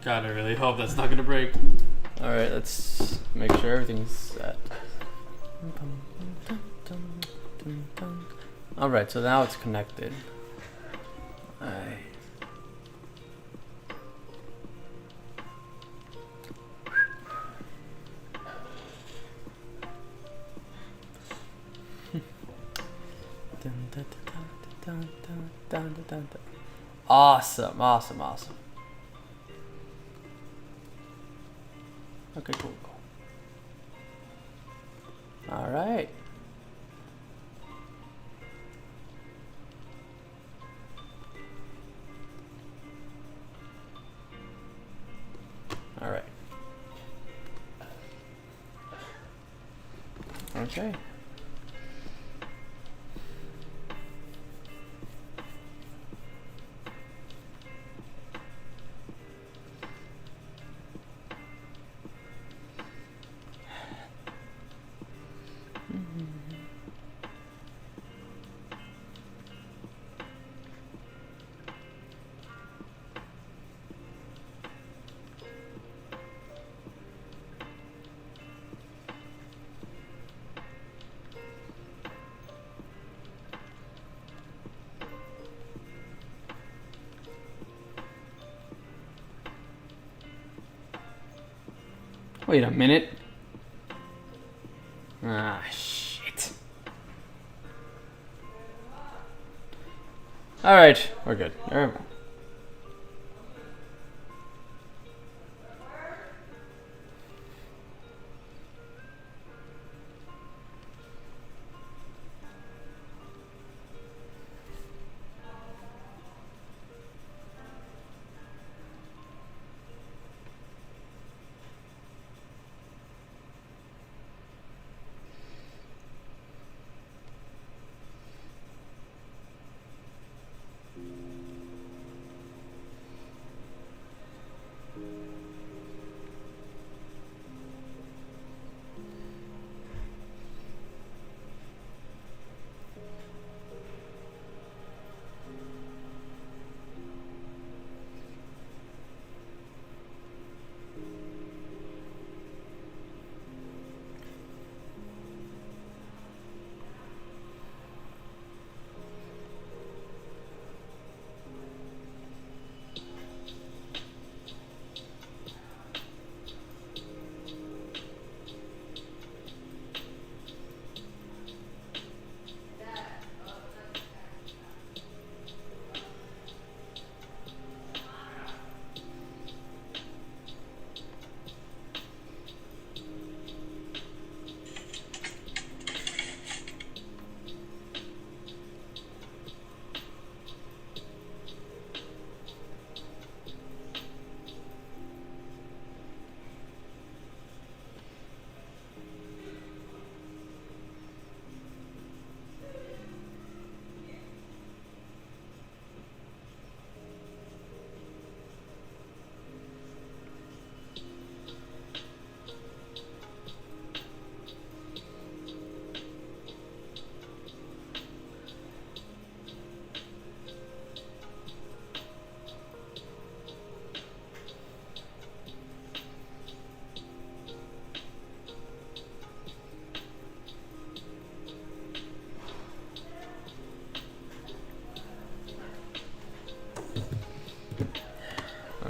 God, I really hope that's not gonna break. Alright, let's make sure everything's set. Alright, so now it's connected. Alright. Awesome, awesome, awesome. Okay, cool, cool. All right. All right. Okay. Wait a minute. Ah, shit. Alright, we're good. There we go.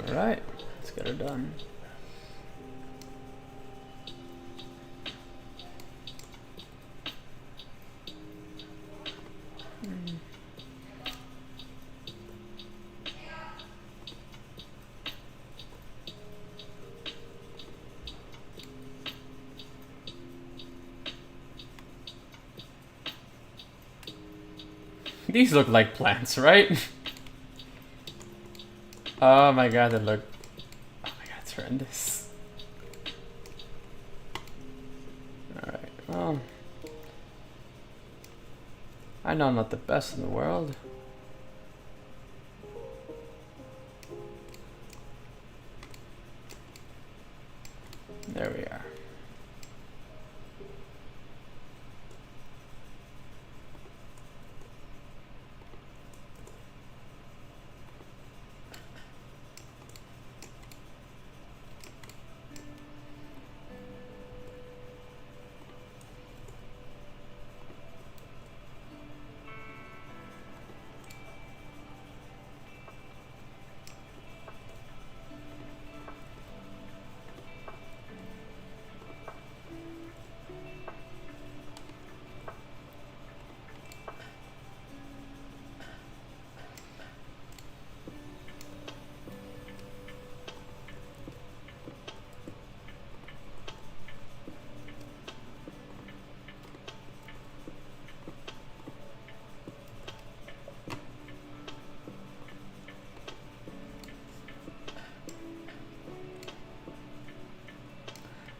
Alright, let's get her done. These look like plants, right? Oh my god, they look... Oh my god, it's horrendous. Alright, well... I know I'm not the best in the world. There we are.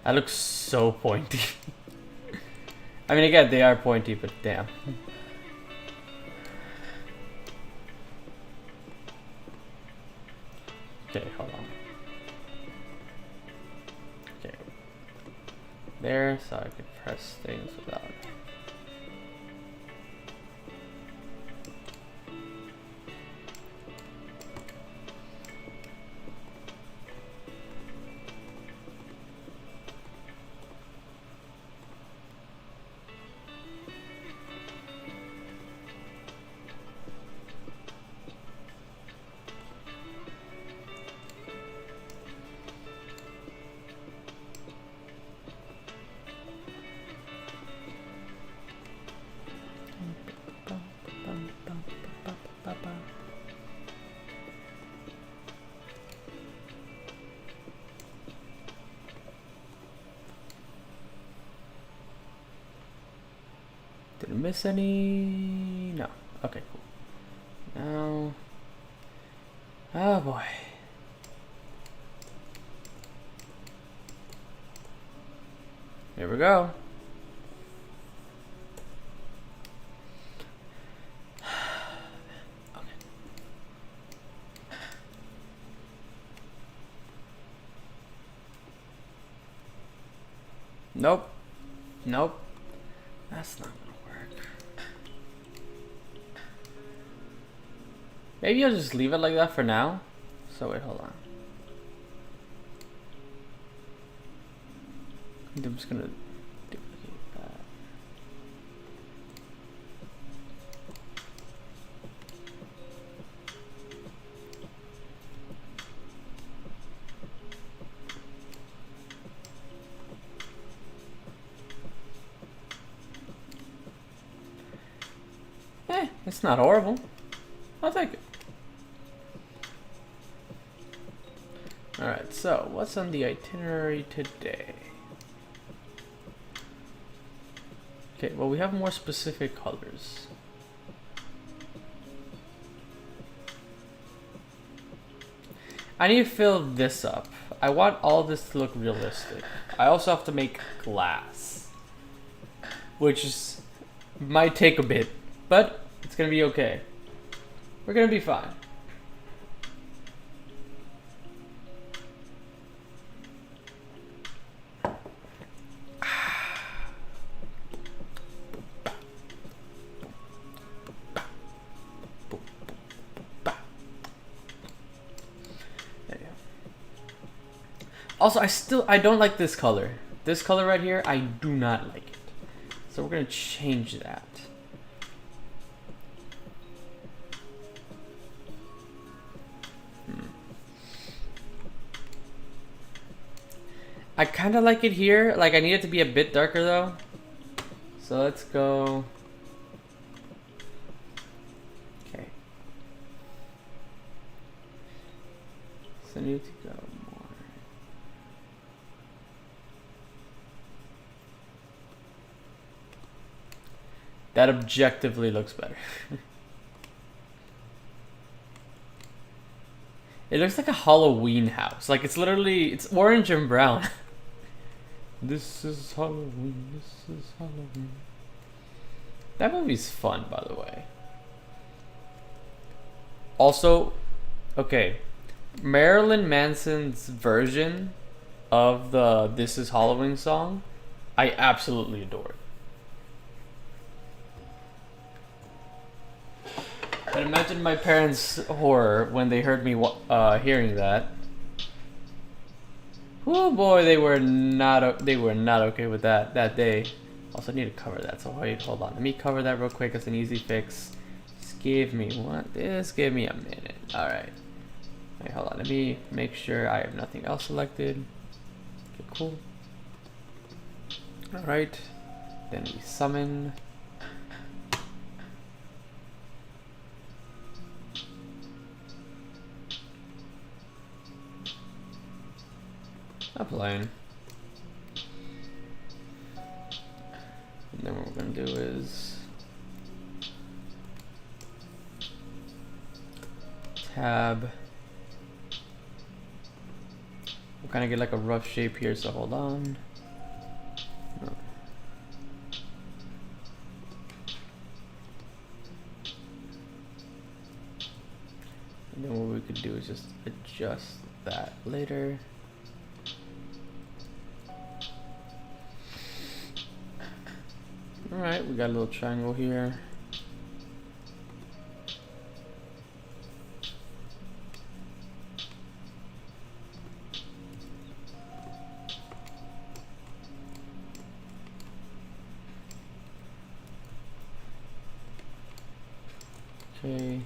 That looks so pointy. I mean, again, they are pointy, but damn. Okay, hold on. Okay. There, so I could press things without. Did I miss any? No. Okay, cool. Now, oh boy. Here we go. Okay. Nope. Nope. That's not gonna work. Maybe I'll just leave it like that for now. So wait, hold on. I'm just gonna duplicate that. It's not horrible. I'll take it. Alright, so what's on the itinerary today? Okay, well, we have more specific colors. I need to fill this up. I want all this to look realistic. I also have to make glass, which is, might take a bit, but it's gonna be okay. We're gonna be fine. Also, I don't like this color. This color right here, I do not like it. So we're gonna change that. I kind of like it here. Like, I need it to be a bit darker though. So let's go. Okay. So I need to go more. That objectively looks better. It looks like a Halloween house. Like, it's literally, it's orange and brown. This is Halloween, this is Halloween. That movie's fun, by the way. Also, okay, Marilyn Manson's version of the This Is Halloween song, I absolutely adore. But imagine my parents' horror when they heard me hearing that. Oh boy, they were not okay with that day. Also, I need to cover that. So wait, hold on. Let me cover that real quick. It's an easy fix. Just give me what? Just give me a minute. All right. Wait, hold on. Let me make sure I have nothing else selected. Okay, cool. All right. Then we summon. Applying. And then what we're gonna do is tab. We'll kind of get like a rough shape here, so hold on. adjust that later. Alright, we got a little triangle here. Okay,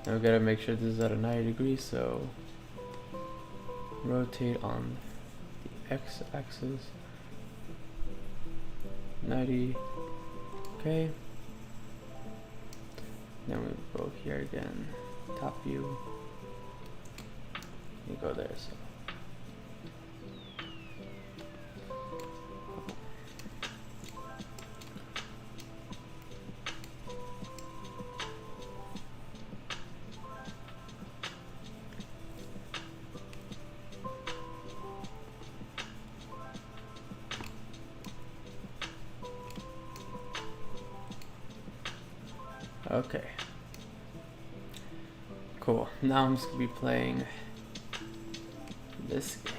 now we gotta make sure this is at a 90 degrees, so rotate on the x-axis 90. Okay, then we go here again, top view, you go there. So okay, cool. Now I'm just gonna be playing this game.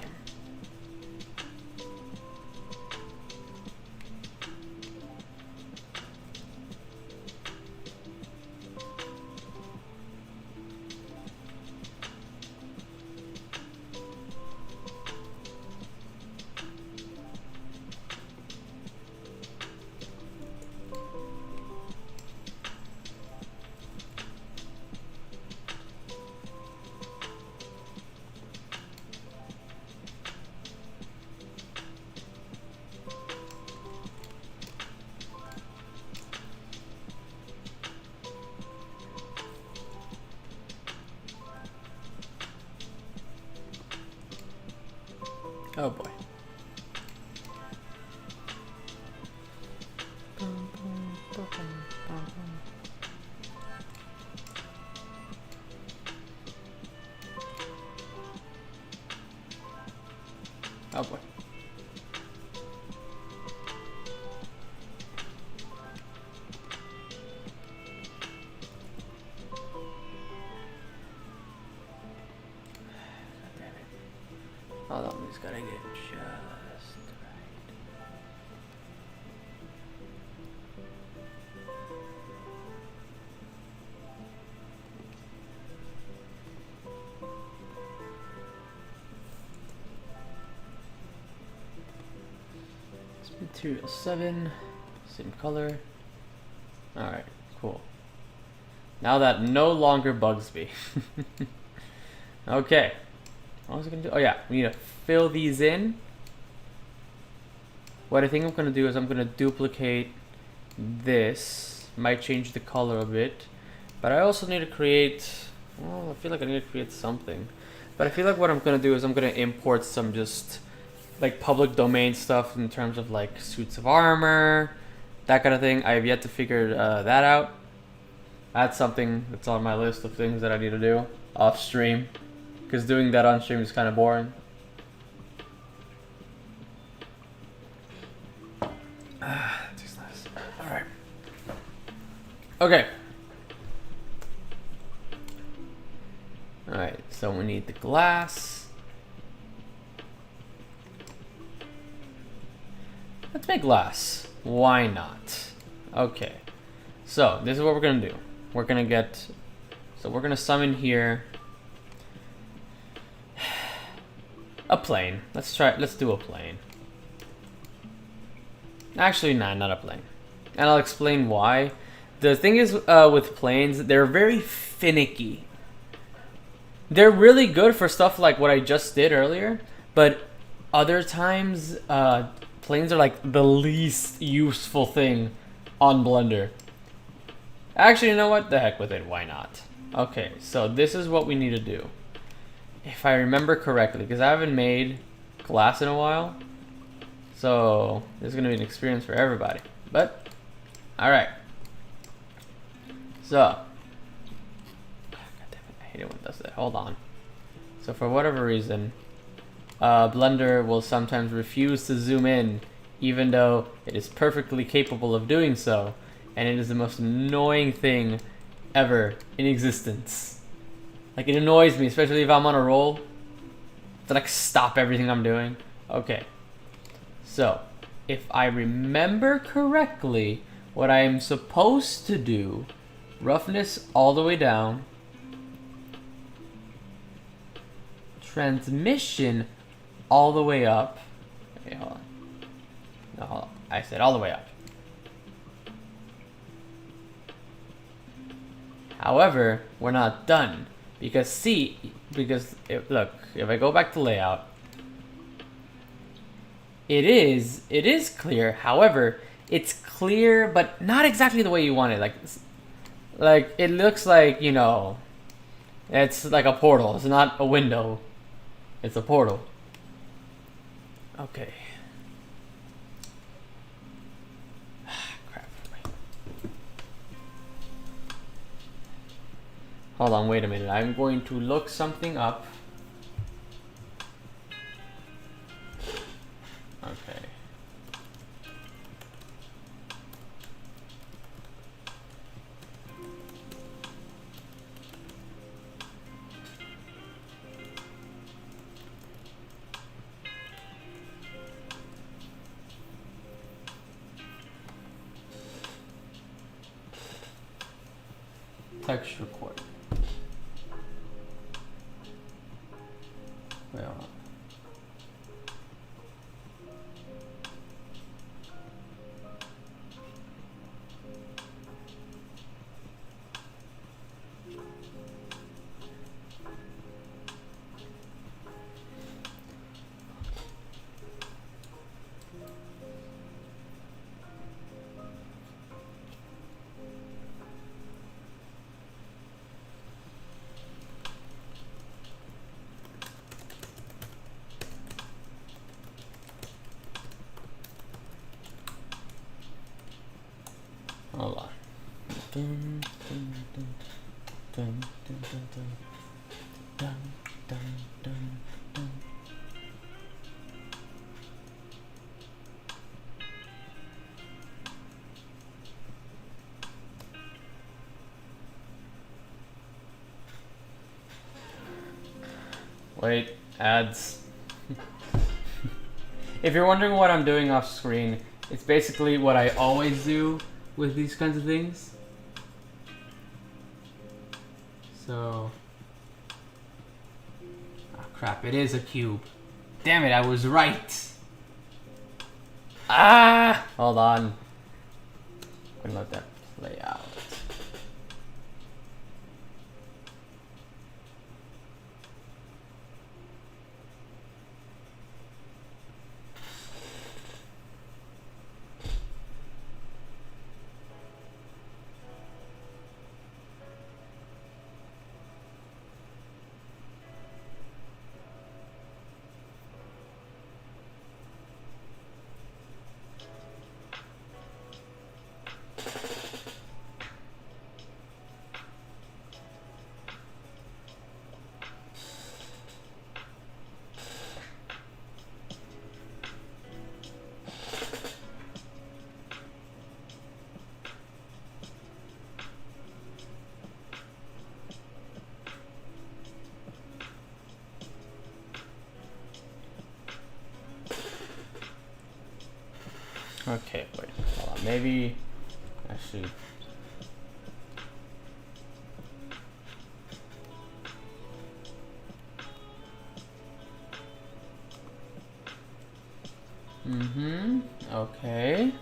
Oh boy. Oh boy. Hold on, we just gotta get just right. It's material 7, same color. Alright, cool. Now that no longer bugs me. Okay. What was I gonna do? Oh yeah, we need to fill these in. What I think I'm gonna do is I'm gonna duplicate this. Might change the color a bit, but I also need to create. Well, I feel like I need to create something. But I feel like what I'm gonna do is I'm gonna import some just like public domain stuff in terms of like suits of armor, that kind of thing. I have yet to figure that out. That's something that's on my list of things that I need to do off stream. Because doing that on stream is kind of boring. Tastes nice. Alright. Okay. Alright, so we need the glass. Let's make glass. Why not? Okay. So, this is what we're going to do. We're going to get... So, we're going to summon here... a plane. Let's do a plane. Actually, nah, not a plane. And I'll explain why. The thing is with planes, they're very finicky. They're really good for stuff like what I just did earlier, but other times, planes are like the least useful thing on Blender. Actually, you know what? The heck with it. Why not? Okay, so this is what we need to do. If I remember correctly, because I haven't made glass in a while, so this is going to be an experience for everybody. But, alright. So, God damn it, I hate it when it does that. Hold on. So for whatever reason, Blender will sometimes refuse to zoom in, even though it is perfectly capable of doing so, and it is the most annoying thing ever in existence. Like, it annoys me, especially if I'm on a roll, to like stop everything I'm doing. Okay. So, if I remember correctly, what I am supposed to do, roughness all the way down, transmission all the way up. Okay, hold on. No, hold on. I said all the way up. However, we're not done. Because look, if I go back to layout, it is clear. However, it's clear, but not exactly the way you want it. Like it looks like, you know, it's like a portal. It's not a window. It's a portal. Okay. Crap. Hold on, wait a minute. I'm going to look something up. Okay. Texture record. Wait, hold on. Hold on. Dun, dun, dun, dun, dun, dun, dun, dun, dun, dun. Wait, ads. If you're wondering what I'm doing off screen, it's basically what I always do with these kinds of things. So, oh crap, it is a cube. Damn it, I was right. Ah, hold on. I'm gonna let that play out. Okay, wait, hold on. Maybe actually. Okay.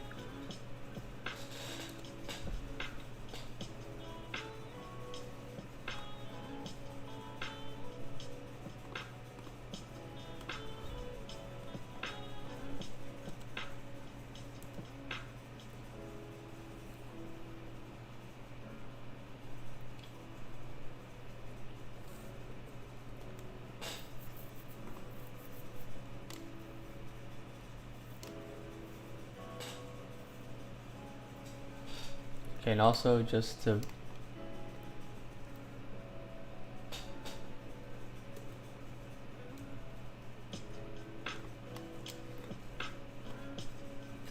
Okay, and also just to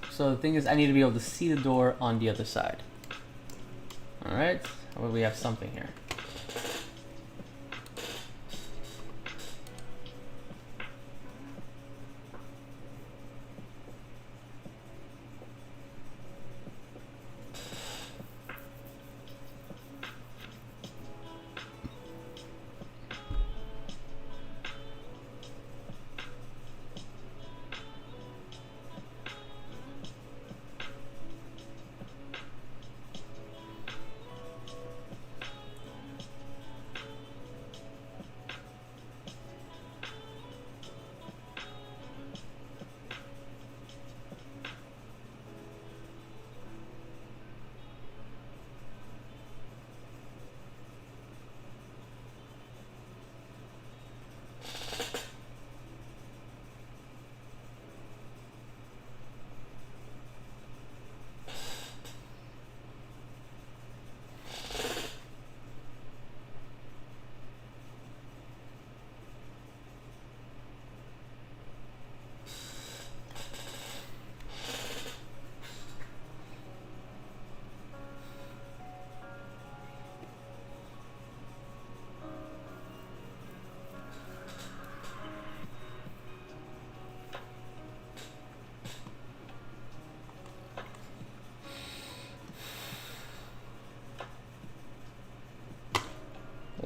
so the thing is, I need to be able to see the door on the other side. All right, well, we have something here.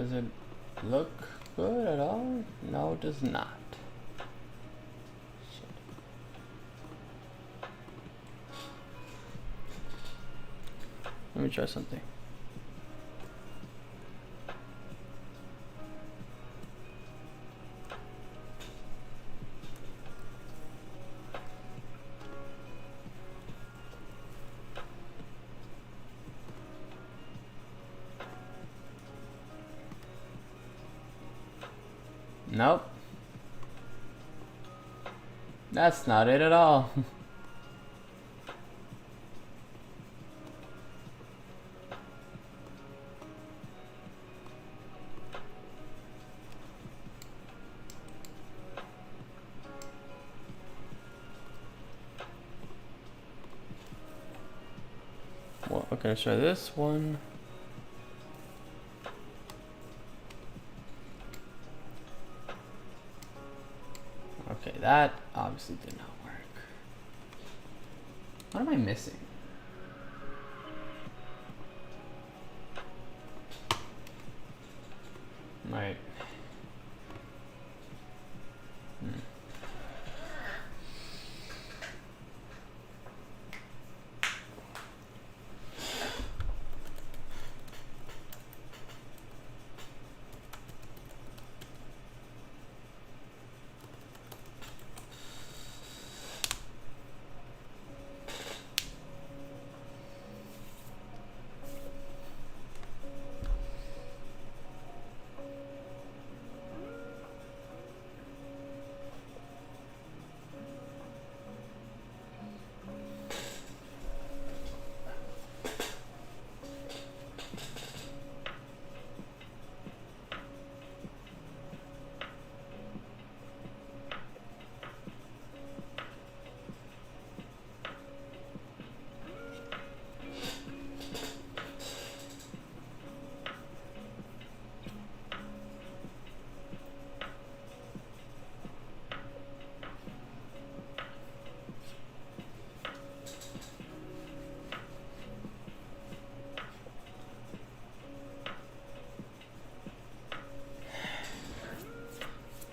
Does it look good at all? No, it does not. Shit. Let me try something. Nope. That's not it at all. Well, okay, let's try this one. Okay, that obviously did not work. What am I missing? Right.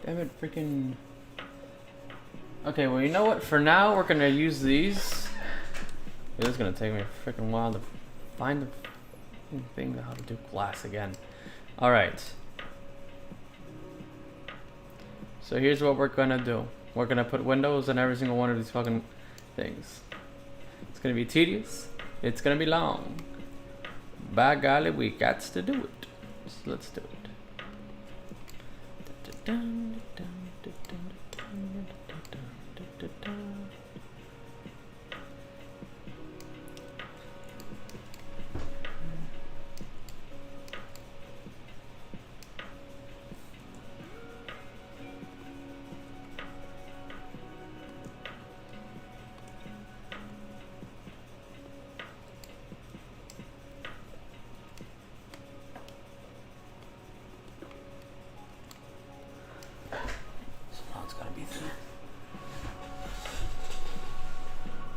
Damn it, freaking. Okay, well, you know what? For now, we're gonna use these. It is gonna take me a freaking while to find the thing how to do glass again. Alright. So here's what we're gonna do. We're gonna put windows in every single one of these fucking things. It's gonna be tedious. It's gonna be long. By golly, we got to do it. So let's do it.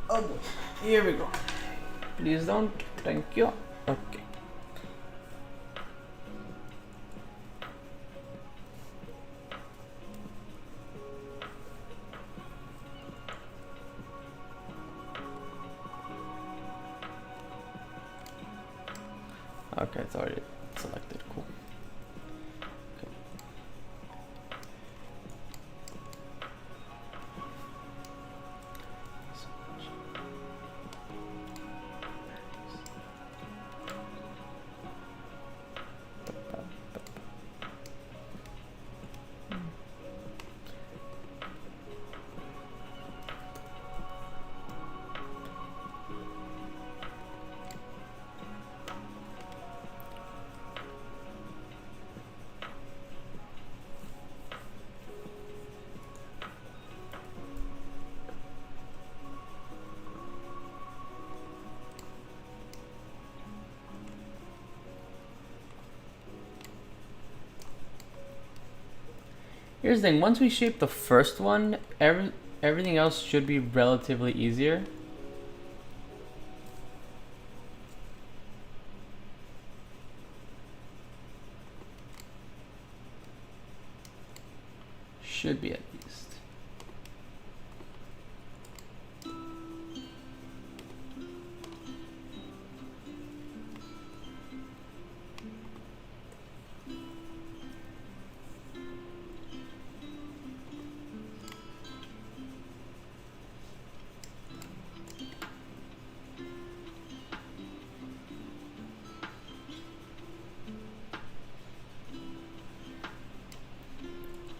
Oh boy. Here we go. Please don't. Thank you. Okay. Okay, it's already selected. Cool. Okay. Here's the thing, once we shape the first one, everything else should be relatively easier. should be at least.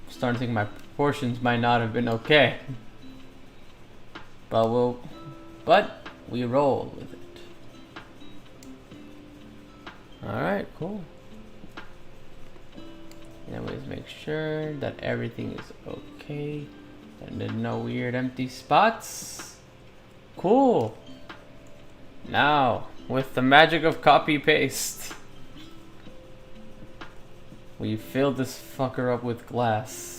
Starting to think my proportions might not have been okay, but we roll with it. All right, cool. Anyways, make sure that everything is okay and there's no weird empty spots. Cool. Now, with the magic of copy paste, we filled this fucker up with glass.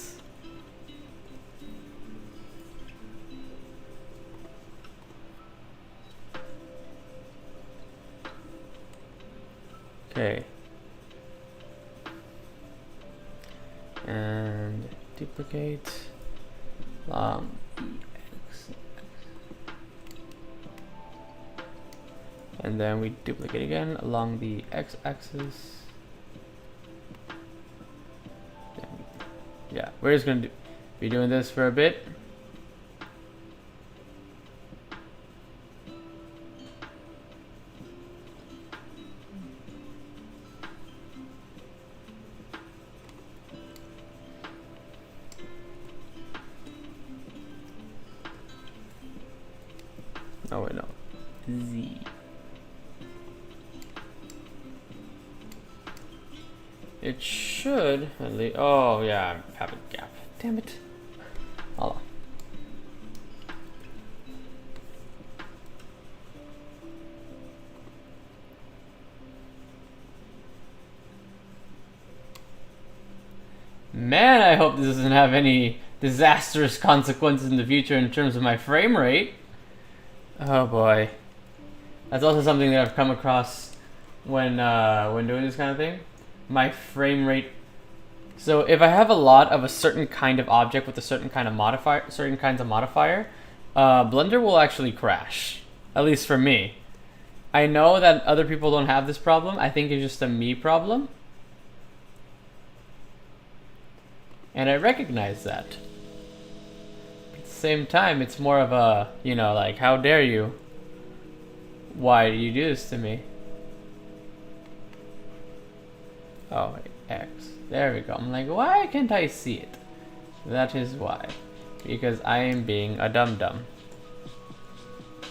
Okay. And duplicate long EX. And then we duplicate again along the x-axis. Yeah, we're just gonna be doing this for a bit. Oh wait, no. Z. It should at least. Oh yeah, I have a gap. Damn it. Hold on. Man, I hope this doesn't have any disastrous consequences in the future in terms of my frame rate. Oh boy. That's also something that I've come across when doing this kind of thing. My frame rate. So if I have a lot of a certain kind of object with a certain kind of modifier, Blender will actually crash. At least for me. I know that other people don't have this problem. I think it's just a me problem. And I recognize that. At the same time, it's more of a, you know, like, how dare you? Why do you do this to me? Oh, wait, X. There we go. I'm like, why can't I see it? That is why. Because I am being a dum-dum.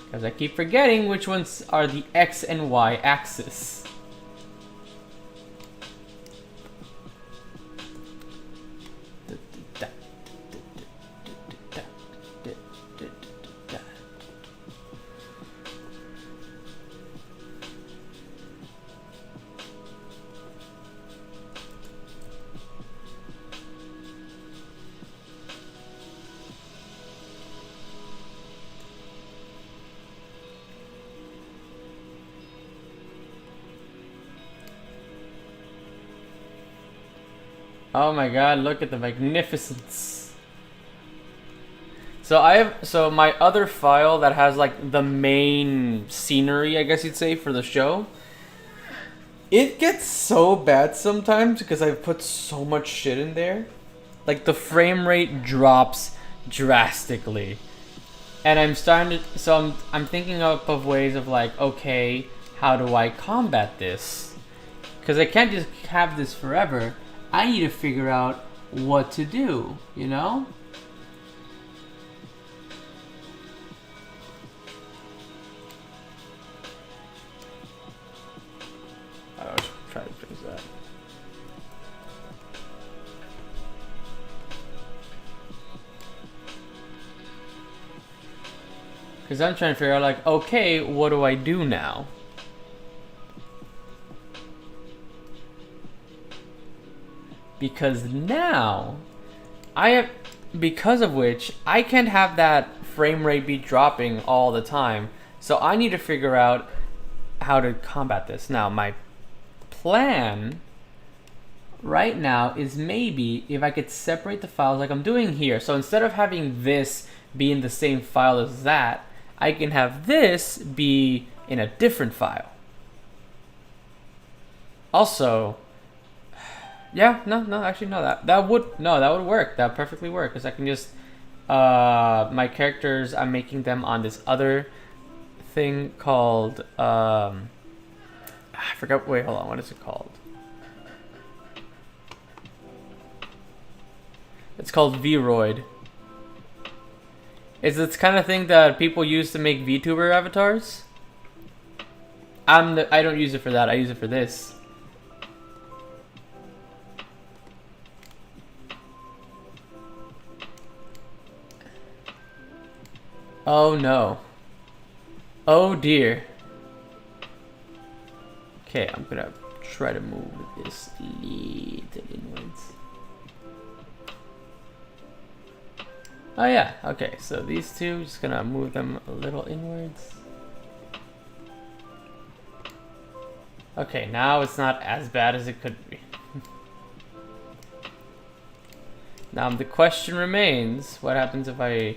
Because I keep forgetting which ones are the X and Y axis. Oh my god, look at the magnificence. So my other file that has like the main scenery, I guess you'd say, for the show, it gets so bad sometimes because I've put so much shit in there. Like the frame rate drops drastically. And I'm starting to, so I'm thinking up of ways of like, okay, how do I combat this? Because I can't just have this forever. I need to figure out what to do, you know? I should try to fix that. Because I'm trying to figure out, like, okay, what do I do now? Because now, because of which, I can't have that frame rate be dropping all the time. So I need to figure out how to combat this. Now, my plan right now is maybe if I could separate the files like I'm doing here. So instead of having this be in the same file as that, I can have this be in a different file. Also, yeah, actually no, that would work. That would perfectly work, because I can just my characters, I'm making them on this other thing called I forgot. Wait, hold on. What is it called? It's called Vroid. It's this kind of thing that people use to make VTuber avatars. I don't use it for that. I use it for this. Oh no. Oh dear. Okay, I'm gonna try to move this little inwards. Oh yeah, okay, so these two, just gonna move them a little inwards. Okay, now it's not as bad as it could be. Now the question remains, what happens if I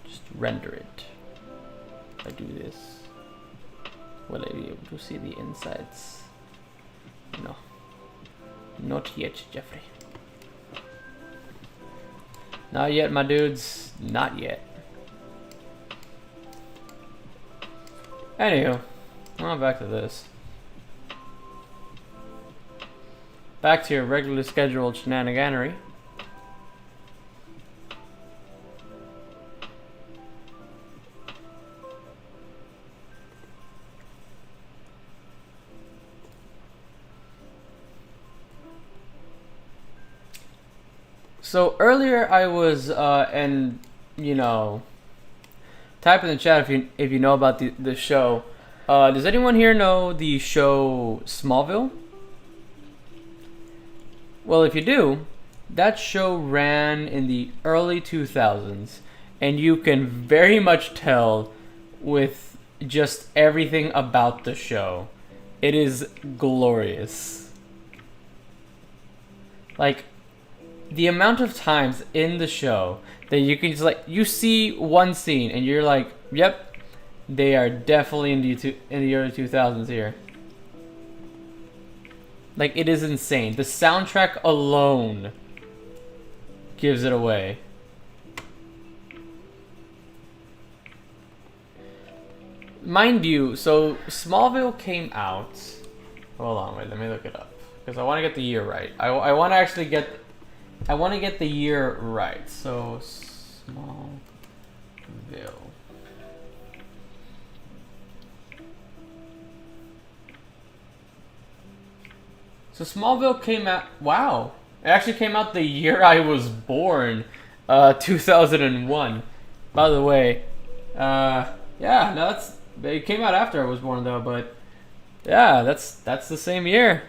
just render it? If I do this, will I be able to see the insides? No. Not yet, Jeffrey. Not yet, my dudes. Not yet. Anywho, well, back to this. Back to your regularly scheduled shenaniganery. So earlier I was, and you know, type in the chat if you know about the show. Does anyone here know the show Smallville? Well, if you do, that show ran in the early 2000s, and you can very much tell with just everything about the show. It is glorious. Like, the amount of times in the show that you can just, like, you see one scene and you're like, yep, they are definitely in the early 2000s here. Like, it is insane. The soundtrack alone gives it away. Mind you, so Smallville came out. Hold on, wait, let me look it up, because I want to get the year right. I want to actually get. I want to get the year right. So Smallville. So Smallville came out. Wow, it actually came out the year I was born, 2001. By the way, yeah, no, it came out after I was born though, but yeah, that's the same year.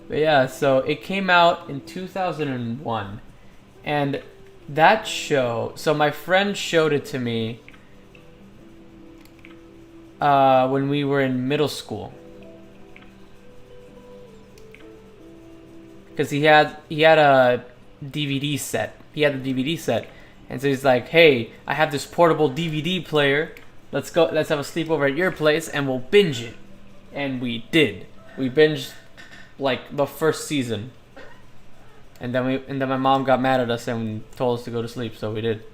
But yeah, so it came out in 2001, and that show, so my friend showed it to me when we were in middle school, because he had a DVD set. He had the DVD set, and so he's like, "Hey, I have this portable DVD player. Let's have a sleepover at your place, and we'll binge it." And we did. We binged like the first season, and then my mom got mad at us and told us to go to sleep, so we did.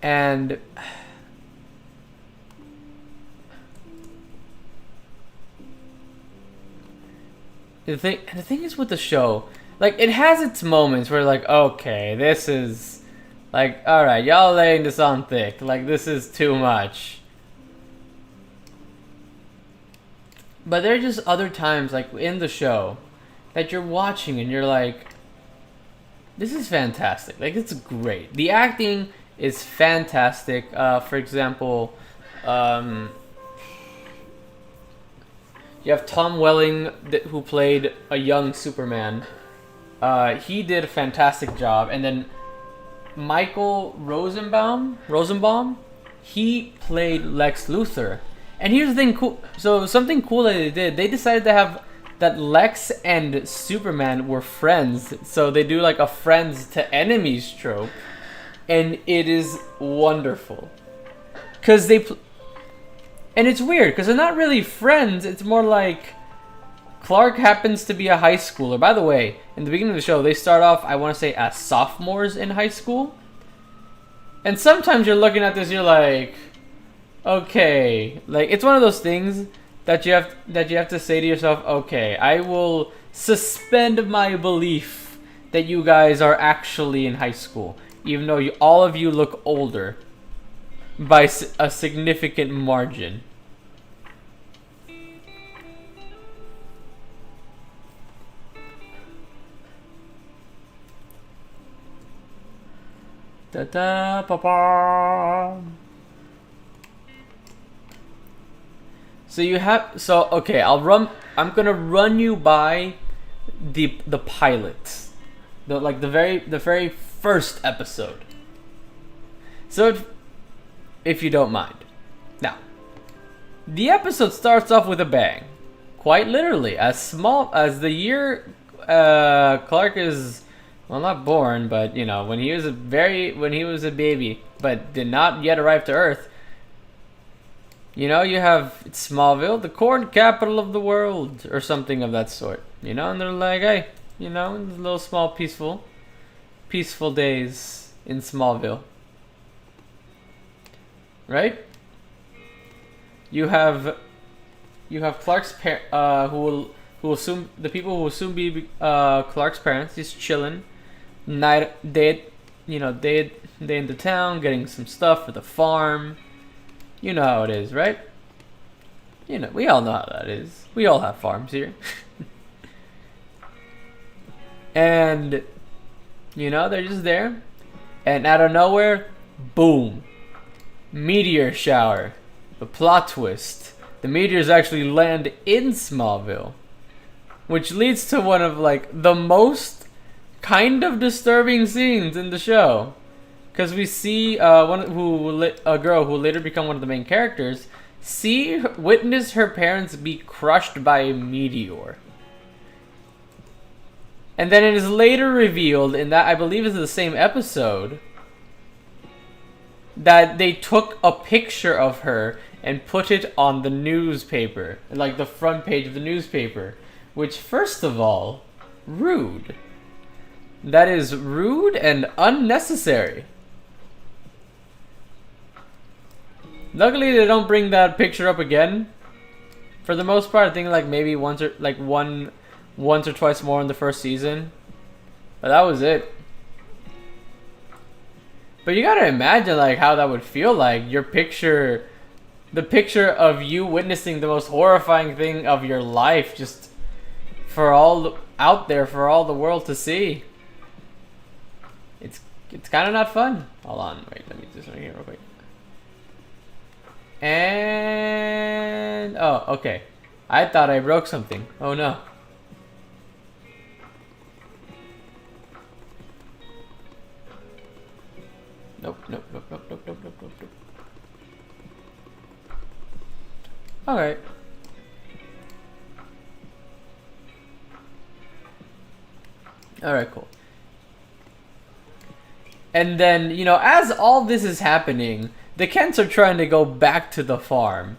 And the thing is with the show, like, it has its moments where, like, okay, this is like, all right, y'all laying this on thick. Like, this is too much. But there are just other times, like in the show, that you're watching and you're like, this is fantastic. Like, it's great. The acting is fantastic. For example, you have Tom Welling, who played a young Superman. He did a fantastic job, and then Michael Rosenbaum, he played Lex Luthor. And here's the thing, cool. So something cool that they did, they decided to have that Lex and Superman were friends. So they do like a friends to enemies trope, and it is wonderful. Cause and it's weird because they're not really friends. It's more like Clark happens to be a high schooler. By the way, in the beginning of the show, they start off, I want to say, as sophomores in high school. And sometimes you're looking at this, you're like, okay, like it's one of those things that you have to say to yourself, okay, I will suspend my belief that you guys are actually in high school, even though all of you look older by a significant margin. Da da pa pa. Okay, I'm gonna run you by the pilots, the very first episode. So if you don't mind. Now, the episode starts off with a bang. Quite literally, as small as the year Clark is, well, not born, but you know, when he was a baby, but did not yet arrive to Earth. You know, you have Smallville, the corn capital of the world, or something of that sort. You know, and they're like, hey, you know, little small peaceful days in Smallville. Right? You have Clark's who will soon be Clark's parents. He's chilling, day in the town, getting some stuff for the farm. You know how it is, right? You know, we all know how that is. We all have farms here. And you know, they're just there, and out of nowhere, boom. Meteor shower. The plot twist. The meteors actually land in Smallville, which leads to one of like the most kind of disturbing scenes in the show, because we see a girl who will later become one of the main characters witness her parents be crushed by a meteor. And then it is later revealed in that, I believe is the same episode, that they took a picture of her and put it on the newspaper, like the front page of the newspaper, which, first of all, rude. That is rude and unnecessary. Luckily, they don't bring that picture up again. For the most part, I think like maybe once or twice more in the first season, but that was it. But you gotta imagine like how that would feel, like the picture of you witnessing the most horrifying thing of your life, just out there for all the world to see. It's kind of not fun. Hold on, wait, let me just right here real quick. And okay, I thought I broke something. Oh no. Nope. Alright. Alright, cool. And then, you know, as all this is happening, the Kents are trying to go back to the farm.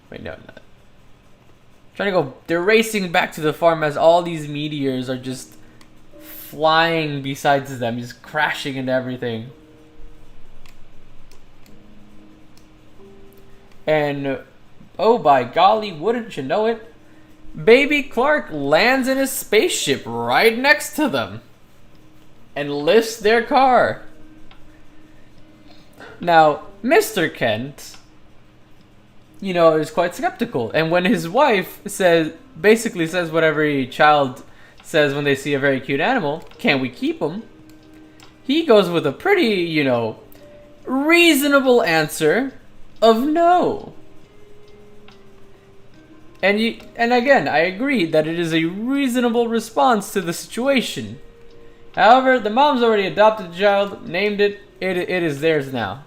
Wait, no, not. They're racing back to the farm as all these meteors are just flying besides them, just crashing into everything. And oh by golly, wouldn't you know it, baby Clark lands in his spaceship right next to them and lifts their car. Now, Mr. Kent, you know, is quite skeptical, and when his wife basically says what every child says when they see a very cute animal, can we keep him? He goes with a pretty, you know, reasonable answer of no. And again, I agree that it is a reasonable response to the situation. However, the mom's already adopted the child, named it. It is theirs now.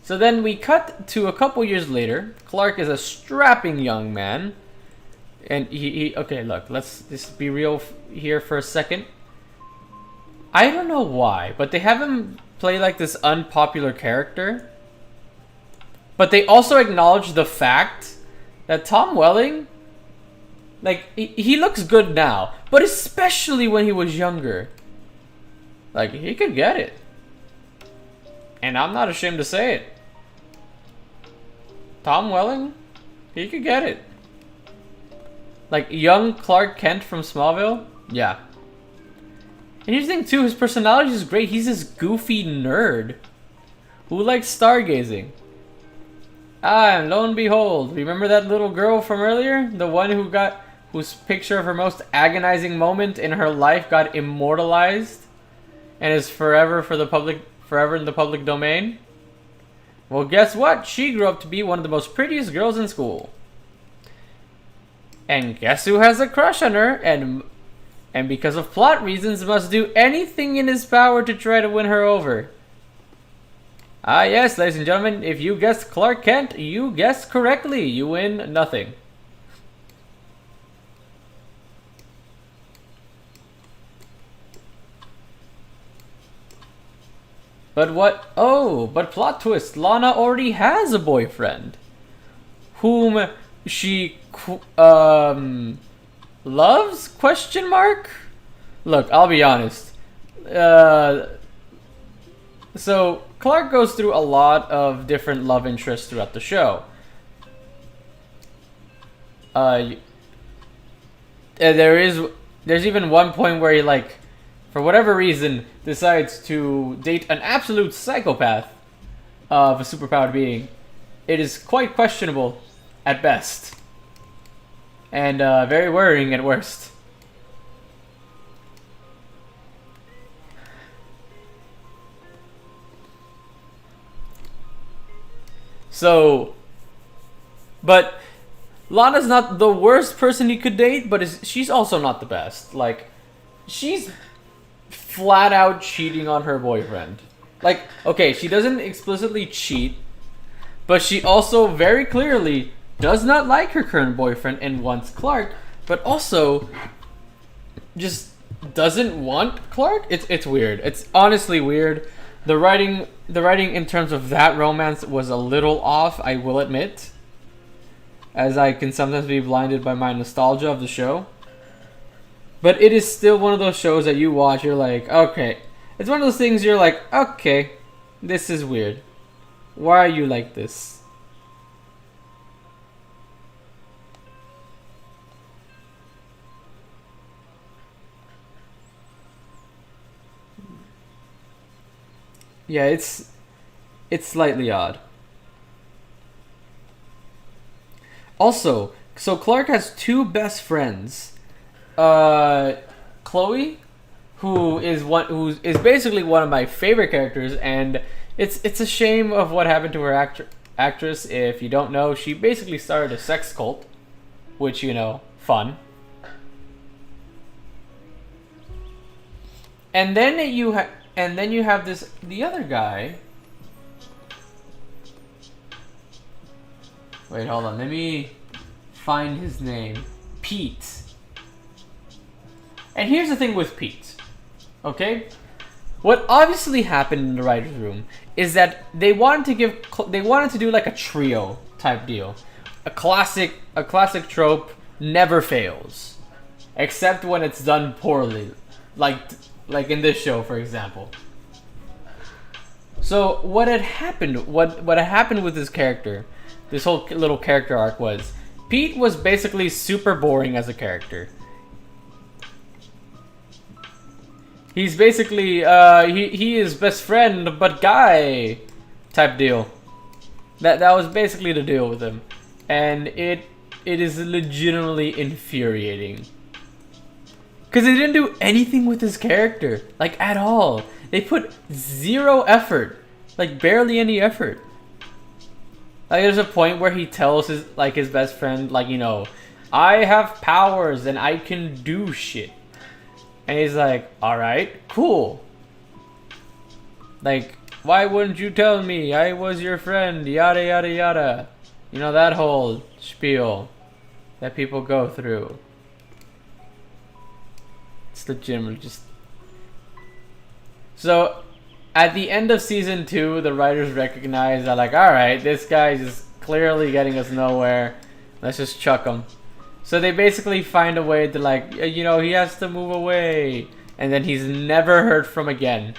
So then we cut to a couple years later. Clark is a strapping young man. And he okay, look, let's just be real here for a second. I don't know why, but they have him play like this unpopular character. But they also acknowledge the fact that Tom Welling, like, he looks good now, but especially when he was younger. Like, he could get it. And I'm not ashamed to say it. Tom Welling, he could get it. Like, young Clark Kent from Smallville? Yeah. And here's the thing, too. His personality is great. He's this goofy nerd who likes stargazing. And lo and behold, remember that little girl from earlier? The one whose picture of her most agonizing moment in her life got immortalized and is forever in the public domain? Well, guess what? She grew up to be one of the most prettiest girls in school. And guess who has a crush on her and because of plot reasons must do anything in his power to try to win her over. Ah yes, ladies and gentlemen, if you guessed Clark Kent, you guessed correctly. You win nothing. But what? Oh, but plot twist. Lana already has a boyfriend. Whom she loves? Question mark? Look, I'll be honest. So Clark goes through a lot of different love interests throughout the show. There's even one point where he, like, for whatever reason, decides to date an absolute psychopath of a superpowered being. It is quite questionable at best. And very worrying at worst. So, but Lana's not the worst person he could date, but she's also not the best. Like, she's flat out cheating on her boyfriend. Like, okay, she doesn't explicitly cheat, but she also very clearly does not like her current boyfriend and wants Clark, but also just doesn't want Clark. It's weird. It's honestly weird. The writing in terms of that romance was a little off, I will admit, as I can sometimes be blinded by my nostalgia of the show. But it is still one of those shows that you watch, you're like, okay. It's one of those things you're like, okay, this is weird. Why are you like this? Yeah, it's slightly odd. Also, so Clark has two best friends. Chloe, who is basically one of my favorite characters, and it's a shame of what happened to her actress. If you don't know, she basically started a sex cult, which, you know, fun. And then you have the other guy. Wait, hold on. Let me find his name. Pete. And here's the thing with Pete. Okay? What obviously happened in the writer's room is that they wanted to do like a trio type deal. A classic trope never fails. Except when it's done poorly. Like in this show, for example. So what had happened with this character, this whole little character arc, was Pete was basically super boring as a character. He's basically he is best friend but guy type deal. That was basically the deal with him, and it is legitimately infuriating. Because they didn't do anything with his character, like, at all. They put zero effort, like barely any effort. Like, there's a point where he tells his best friend, like, you know, I have powers and I can do shit. And he's like, alright, cool. Like, why wouldn't you tell me? I was your friend, yada yada yada. You know, that whole spiel that people go through. It's legitimately just... So, at the end of season 2, the writers recognize that, like, alright, this guy's just clearly getting us nowhere. Let's just chuck him. So they basically find a way to, like, you know, he has to move away. And then he's never heard from again.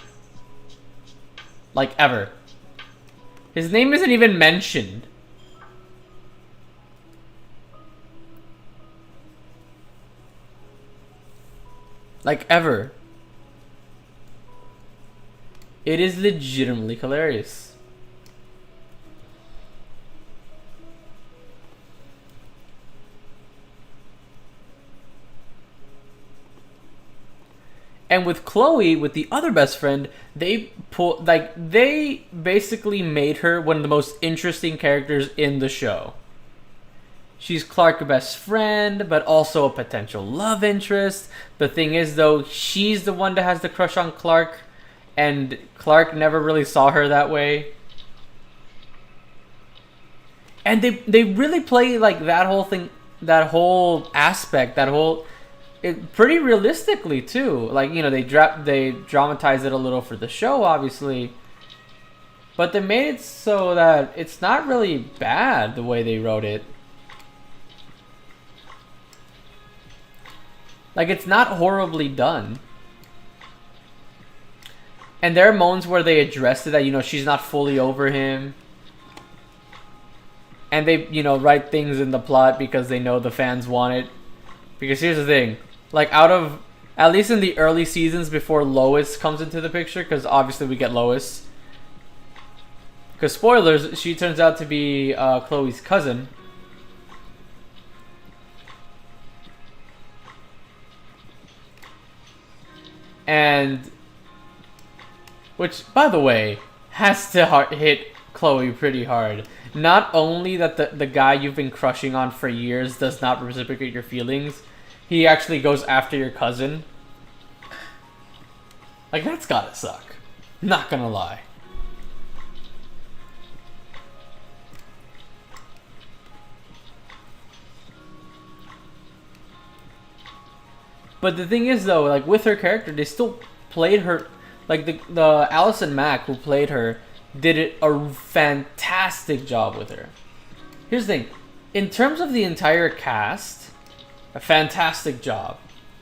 Like, ever. His name isn't even mentioned. Like, ever. It is legitimately hilarious. And with Chloe, with the other best friend, they basically made her one of the most interesting characters in the show. She's Clark's best friend, but also a potential love interest. The thing is, though, she's the one that has the crush on Clark, and Clark never really saw her that way. And they really play, like, that whole thing, that whole aspect, that whole... pretty realistically too. Like, you know, they dramatize it a little for the show, obviously, but they made it so that it's not really bad the way they wrote it. Like, it's not horribly done. And there are moments where they address it, that, you know, she's not fully over him, and they, you know, write things in the plot because they know the fans want it. Because here's the thing. Like, out of, at least in the early seasons before Lois comes into the picture, because obviously we get Lois. Because, spoilers, she turns out to be Chloe's cousin. And, which, by the way, has to hit Chloe pretty hard. Not only that the guy you've been crushing on for years does not reciprocate your feelings, he actually goes after your cousin. Like, that's gotta suck. Not gonna lie. But the thing is, though, like, with her character, they still played her... Like, the Allison Mack, who played her, did a fantastic job with her. Here's the thing. In terms of the entire cast, a fantastic job.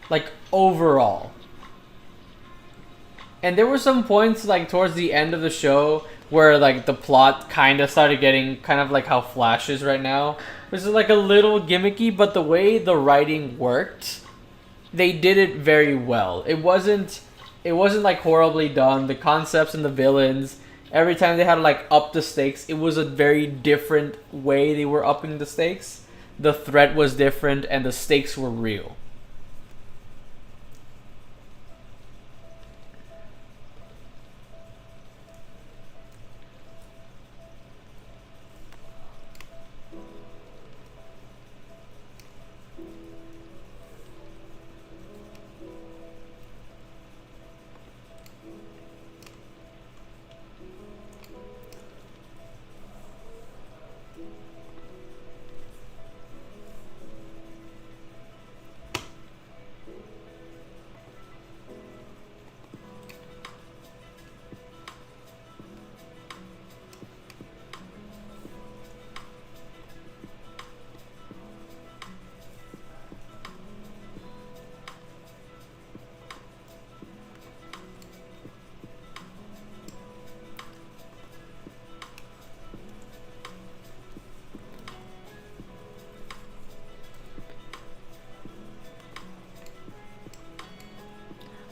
Like, overall. And there were some points, like, towards the end of the show where, like, the plot kind of started getting kind of like how Flash is right now. This is, like, a little gimmicky, but the way the writing worked, they did it very well. It wasn't like horribly done. The concepts and the villains, every time they had to, like, up the stakes, it was a very different way they were upping the stakes. The threat was different and the stakes were real.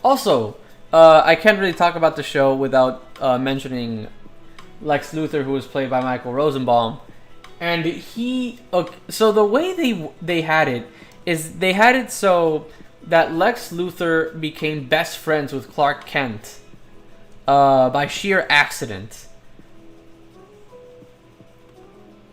Also, I can't really talk about the show without mentioning Lex Luthor, who was played by Michael Rosenbaum. And he... Okay, so the way they had it is they had it so that Lex Luthor became best friends with Clark Kent by sheer accident.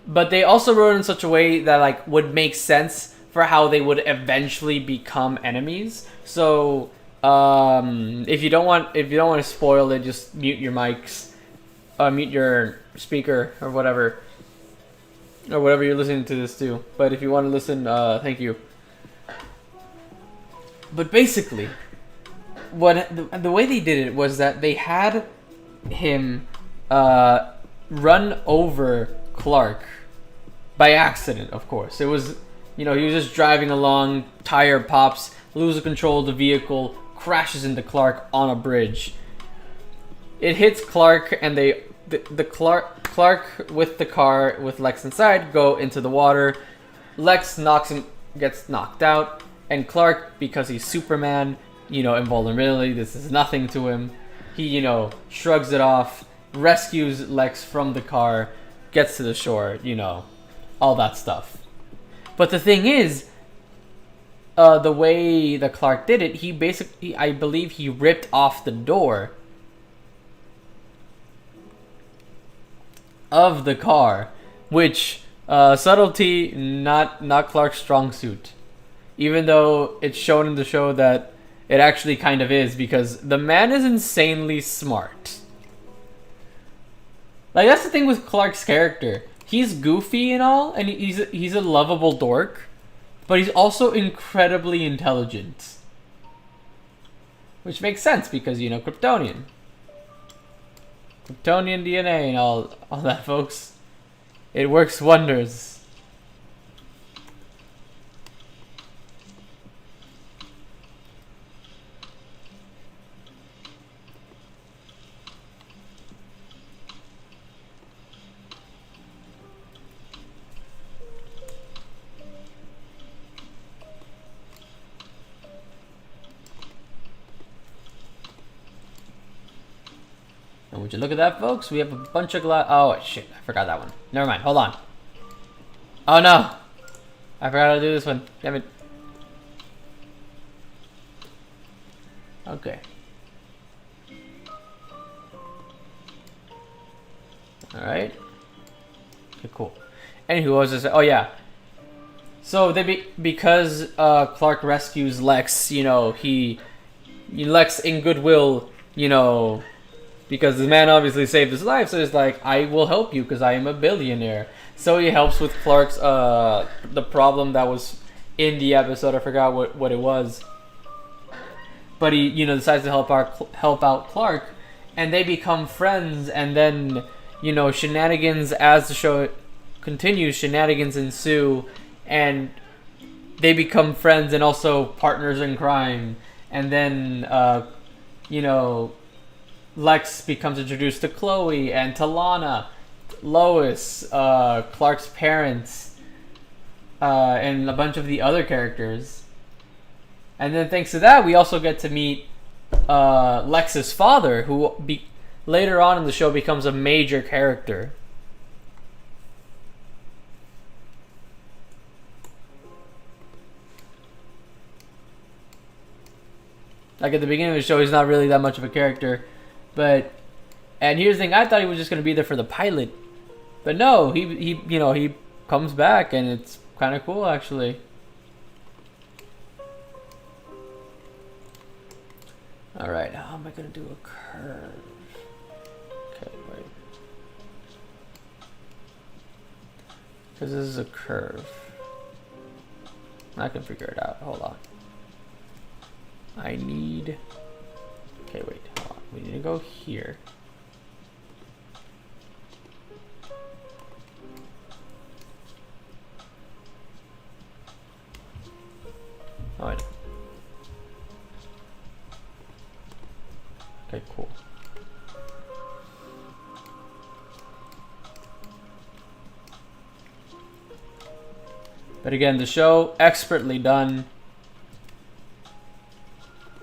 But they also wrote it in such a way that, like, would make sense for how they would eventually become enemies. So if you don't want to spoil it, just mute your mics, mute your speaker or whatever you're listening to this to. But if you want to listen, thank you. But basically, what the way they did it was that they had him run over Clark by accident. Of course, it was, he was just driving along, tire pops, loses control of the vehicle, crashes into Clark on a bridge. It hits Clark, and Clark with the car with Lex inside go into the water. Lex gets knocked out, and Clark, because he's Superman, invulnerability, this is nothing to him. He, shrugs it off, rescues Lex from the car, gets to the shore, all that stuff. But the thing is, the way that Clark did it, I believe he ripped off the door of the car, which, subtlety, not Clark's strong suit. Even though it's shown in the show that it actually kind of is, because the man is insanely smart. Like, that's the thing with Clark's character. He's goofy and all, and he's a lovable dork, but he's also incredibly intelligent. Which makes sense, because, Kryptonian. Kryptonian DNA and all that, folks. It works wonders. And would you look at that, folks? We have a bunch of glass. Oh, shit. I forgot that one. Never mind. Hold on. Oh, no. I forgot how to do this one. Damn it. Okay. Alright. Okay, cool. Anywho, what was this? Oh, yeah. So, because Clark rescues Lex, Lex in goodwill, because the man obviously saved his life, so he's like, I will help you because I am a billionaire. So he helps with Clark's, the problem that was in the episode. I forgot what it was. But he, decides to help out Clark, and they become friends, and then, shenanigans, as the show continues, shenanigans ensue, and they become friends and also partners in crime. And then, Lex becomes introduced to Chloe and to Lana, Lois, Clark's parents, and a bunch of the other characters. And then thanks to that, we also get to meet Lex's father, who later on in the show becomes a major character. Like, at the beginning of the show, he's not really that much of a character. And here's the thing, I thought he was just going to be there for the pilot. But no, he comes back, and it's kind of cool, actually. Alright, how am I going to do a curve? Okay, wait. Because this is a curve. I can figure it out. Hold on. I need... Okay, wait. Hold on. We need to go here. Oh, wait. Okay, cool. But again, the show, expertly done.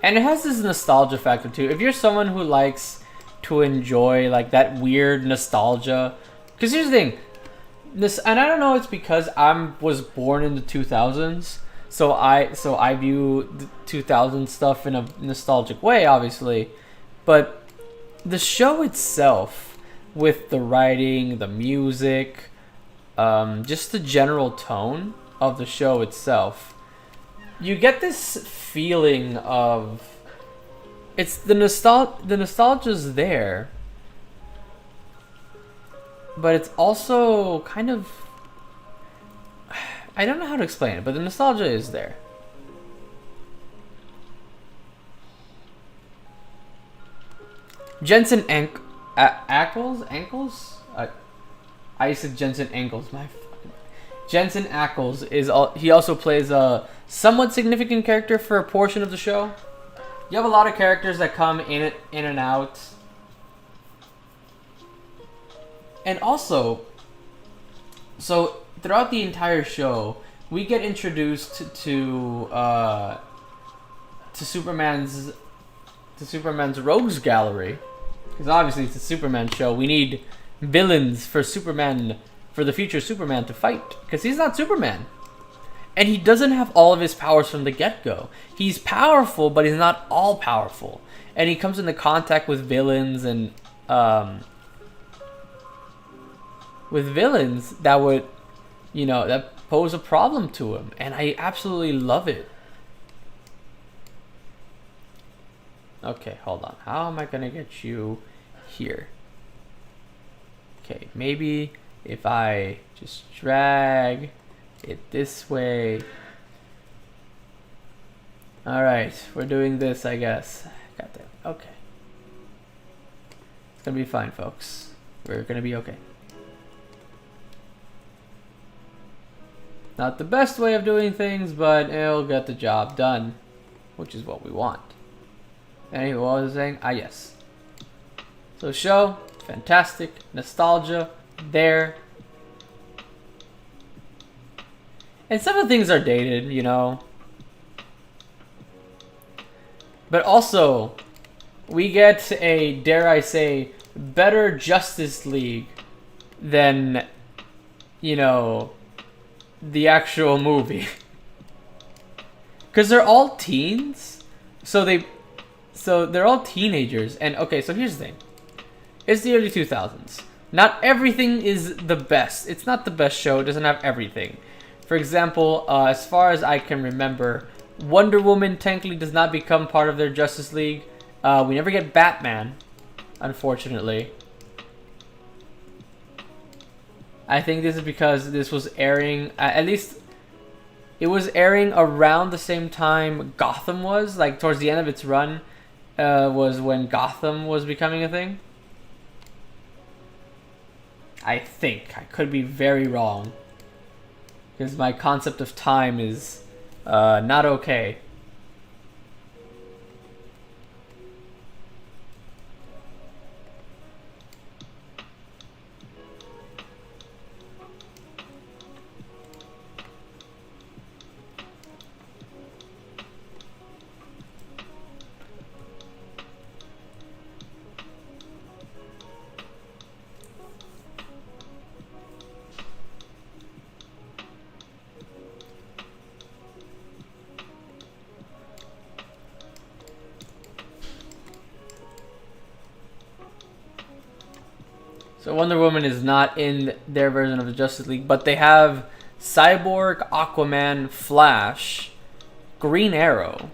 And it has this nostalgia factor too. If you're someone who likes to enjoy like that weird nostalgia, because here's the thing, and I don't know, it's because I was born in the 2000s, so I view the 2000s stuff in a nostalgic way, obviously. But the show itself, with the writing, the music, just the general tone of the show itself, you get this feeling of it's the nostalgia's there, but it's also kind of, I don't know how to explain it, but the nostalgia is there. Jensen Ackles? I said Jensen Ankles. Jensen Ackles is he also plays a somewhat significant character for a portion of the show. You have a lot of characters that come in and out. And also, so throughout the entire show, we get introduced to Superman's rogues gallery, because obviously it's a Superman show. We need villains for Superman, for the future Superman to fight, because he's not Superman, and he doesn't have all of his powers from the get-go. He's powerful, but he's not all powerful, and he comes into contact with villains and that would, that pose a problem to him, and I absolutely love it. Okay, hold on. How am I gonna get you here? Okay, maybe if I just drag it this way. Alright, we're doing this, I guess. Got that. Okay. It's gonna be fine, folks. We're gonna be okay. Not the best way of doing things, but it'll get the job done, which is what we want. Anyway, what was I saying? Ah, yes. So show, fantastic, nostalgia, there. And some of the things are dated, But also, we get a, dare I say, better Justice League than, the actual movie. Because they're all teens, so they're all teenagers. And okay, so here's the thing. It's the early 2000s. Not everything is the best. It's not the best show. It doesn't have everything. For example, as far as I can remember, Wonder Woman technically does not become part of their Justice League. We never get Batman, unfortunately. I think this is because this was airing, at least it was airing around the same time Gotham was, like towards the end of its run, was when Gotham was becoming a thing. I think. I could be very wrong, because my concept of time is not okay. So Wonder Woman is not in their version of the Justice League, but they have Cyborg, Aquaman, Flash, Green Arrow.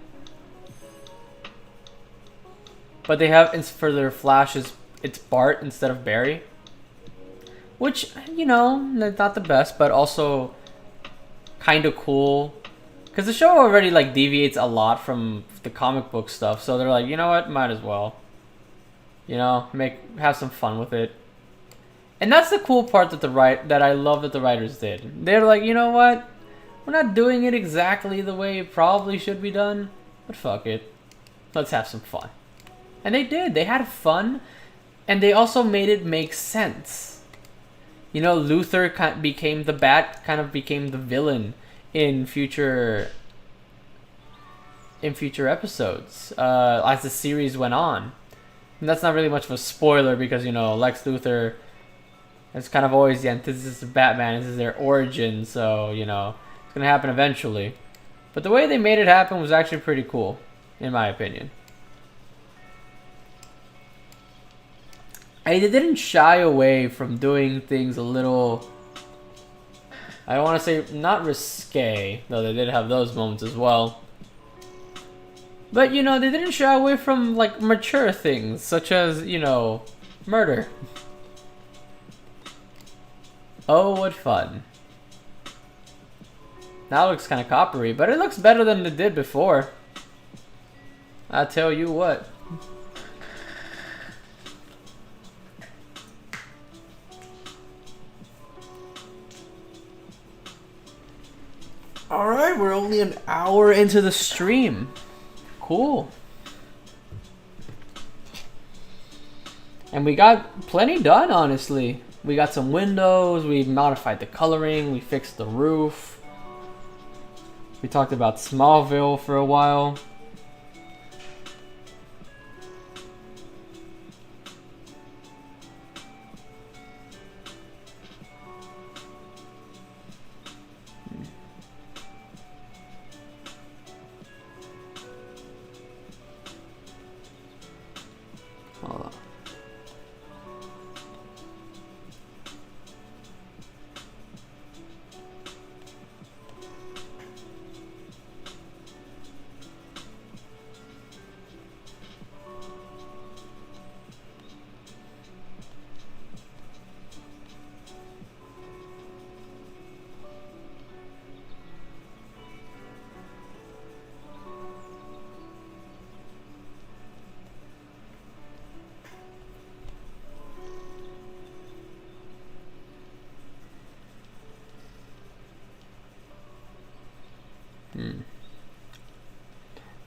But they have, for their Flash, it's Bart instead of Barry. Which, not the best, but also kind of cool. Because the show already deviates a lot from the comic book stuff, so they're like, you know what, might as well. Have some fun with it. And that's the cool part that I love that the writers did. They're like, you know what? We're not doing it exactly the way it probably should be done, but fuck it. Let's have some fun. And they did. They had fun, and they also made it make sense. Luthor kind of became the villain in future episodes as the series went on. And that's not really much of a spoiler because Lex Luthor. It's kind of always the antithesis of Batman. This is their origin, so, it's going to happen eventually. But the way they made it happen was actually pretty cool, in my opinion. And they didn't shy away from doing things a little I want to say not risque, though they did have those moments as well. But, you know, they didn't shy away from, like, mature things, such as, you know, murder. Oh, what fun. Now it looks kind of coppery, but it looks better than it did before. I tell you what. Alright, we're only an hour into the stream. Cool. And we got plenty done, honestly. We got some windows, we modified the coloring, we fixed the roof. We talked about Smallville for a while. Hold on.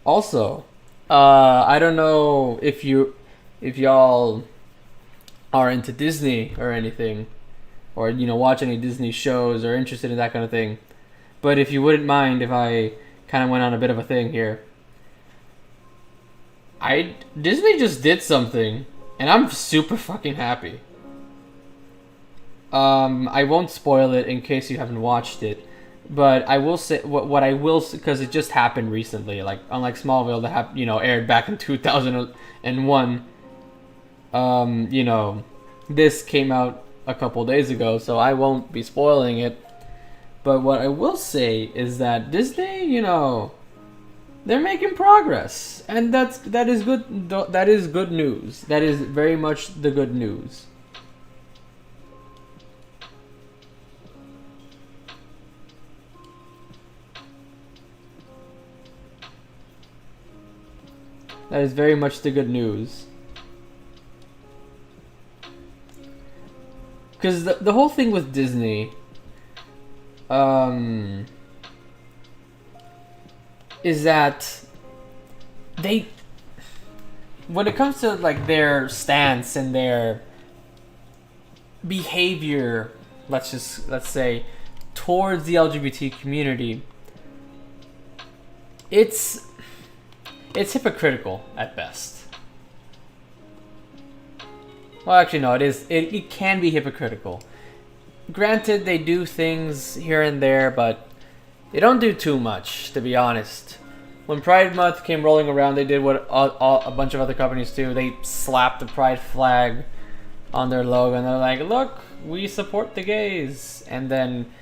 Also, I don't know if y'all are into Disney or anything, or you know watch any Disney shows or interested in that kind of thing. But if you wouldn't mind if I kind of went on a bit of a thing here. Disney just did something, and I'm super fucking happy. I won't spoil it in case you haven't watched it. But I will say what I will, because it just happened recently. Like unlike Smallville, that aired back in 2001. You know, this came out a couple days ago, so I won't be spoiling it. But what I will say is that Disney, you know, they're making progress, and that is good. That is good news. That is very much the good news. That is very much the good news. Because the whole thing with Disney is that they, when it comes to like their stance and their behavior, let's say, towards the LGBT community, it's hypocritical at best. Well, actually, no, it can be hypocritical. Granted, they do things here and there, but they don't do too much, to be honest. When Pride Month came rolling around, they did what a bunch of other companies do. They slapped the Pride flag on their logo, and they're like, look, we support the gays. And then,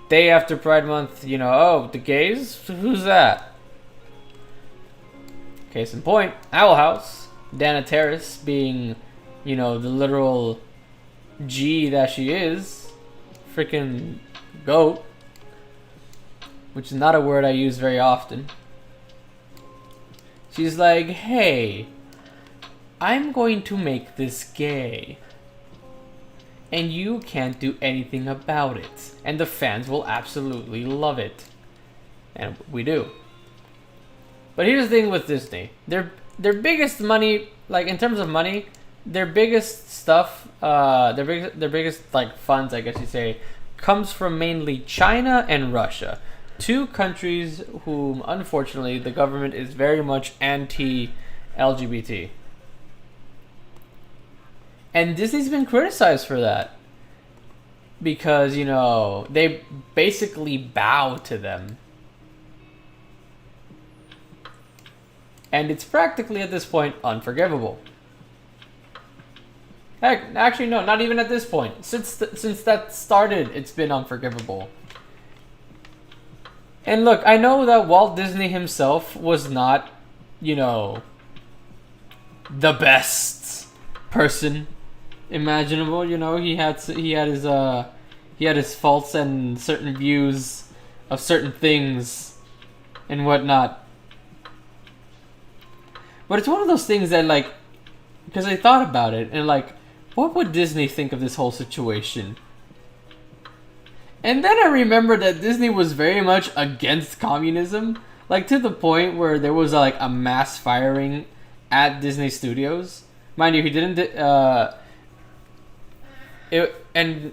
day after Pride Month, you know, oh, the gays? Who's that? Case in point, Owl House, Dana Terrace being, you know, the literal G that she is, freaking goat, which is not a word I use very often. She's like, hey, I'm going to make this gay, and you can't do anything about it, and the fans will absolutely love it. And we do. But here's the thing with Disney. Their biggest money, like in terms of money, their biggest stuff, their biggest like funds, I guess you say, comes from mainly China and Russia. Two countries whom, unfortunately, the government is very much anti-LGBT. And Disney's been criticized for that. Because, you know, they basically bow to them. And it's practically, at this point, unforgivable. Heck, actually, no, not even at this point. Since that started, it's been unforgivable. And look, I know that Walt Disney himself was not, you know, the best person imaginable. You know, he had his faults and certain views of certain things and whatnot. But it's one of those things that, like, because I thought about it and, like, what would Disney think of this whole situation? And then I remembered that Disney was very much against communism, like to the point where there was like a mass firing at Disney Studios. Mind you, he didn't. It and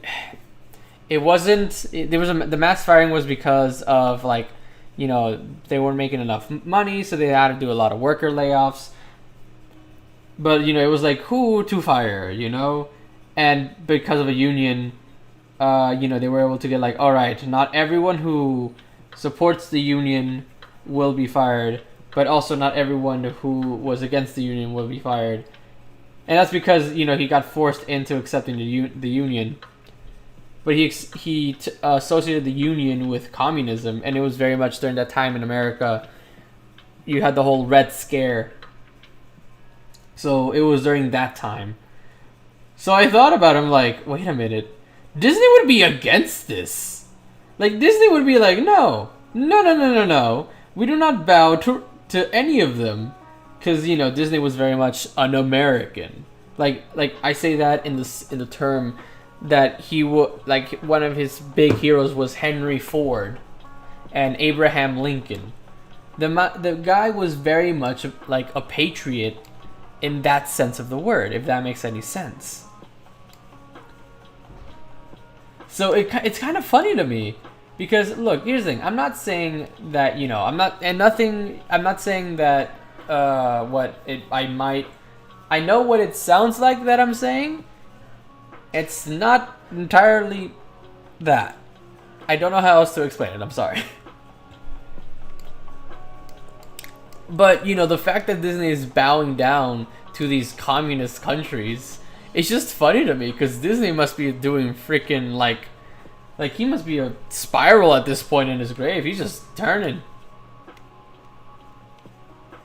it wasn't. There was the mass firing was because of, like, you know, they weren't making enough money, so they had to do a lot of worker layoffs. But you know, it was like who to fire, you know, and because of a union, you know, they were able to get like, all right, not everyone who supports the union will be fired, but also not everyone who was against the union will be fired. And that's because, you know, he got forced into accepting the union. But he associated the union with communism, and it was very much during that time in America. You had the whole Red Scare. So it was during that time. So I thought about him like, wait a minute. Disney would be against this. Like, Disney would be like, no. We do not bow to any of them. Because, you know, Disney was very much an American. Like I say that in the term that he like, one of his big heroes was Henry Ford and Abraham Lincoln. The guy was very much like a patriot in that sense of the word, if that makes any sense. So it's kind of funny to me, because look, here's the thing. I'm not saying that, you know, I'm not saying that I know what it sounds like that I'm saying. It's not entirely that. I don't know how else to explain it. I'm sorry. But, you know, the fact that Disney is bowing down to these communist countries, it's just funny to me, because Disney must be doing freaking, like he must be a spiral at this point in his grave. He's just turning.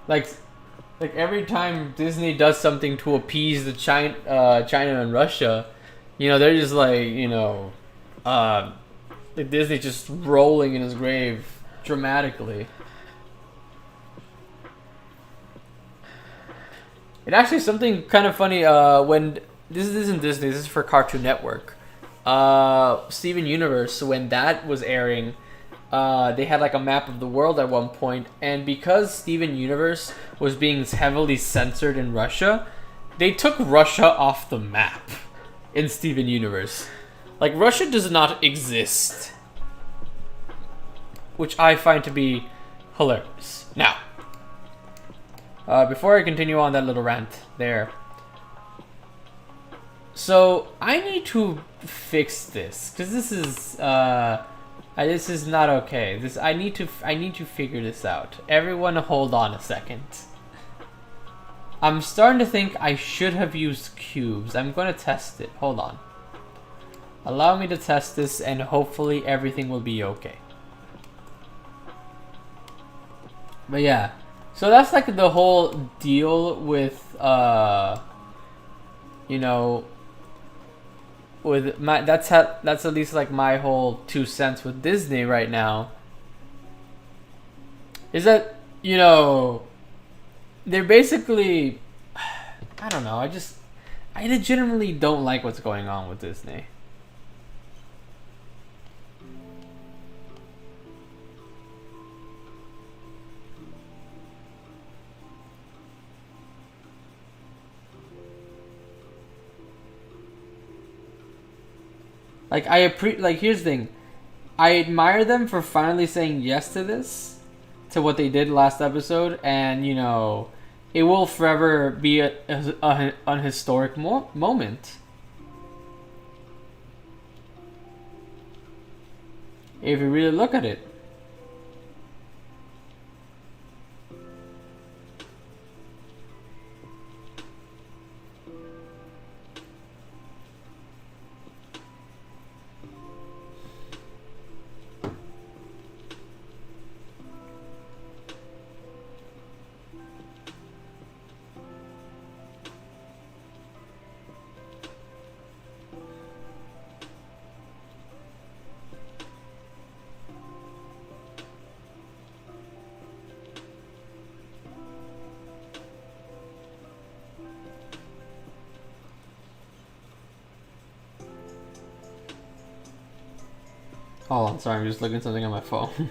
Like every time Disney does something to appease the China and Russia, you know, they're just like, you know, Disney just rolling in his grave dramatically. It actually is something kind of funny. When this isn't Disney, this is for Cartoon Network. Steven Universe, when that was airing, they had like a map of the world at one point, and because Steven Universe was being heavily censored in Russia, they took Russia off the map in Steven Universe. Like, Russia does not exist, which I find to be hilarious. Now, before I continue on that little rant there, so I need to fix this, because this is not okay. I need to figure this out. Everyone, hold on a second. I'm starting to think I should have used cubes. I'm going to test it. Hold on. Allow me to test this, and hopefully everything will be okay. But yeah. So that's like the whole deal with, you know, with that's at least like my whole 2 cents with Disney right now. Is that, you know, they're basically, I don't know, I legitimately don't like what's going on with Disney. Like, here's the thing. I admire them for finally saying yes to this, to what they did last episode, and, you know, it will forever be an historic moment. If you really look at it. Oh, I'm sorry, I'm just looking at something on my phone.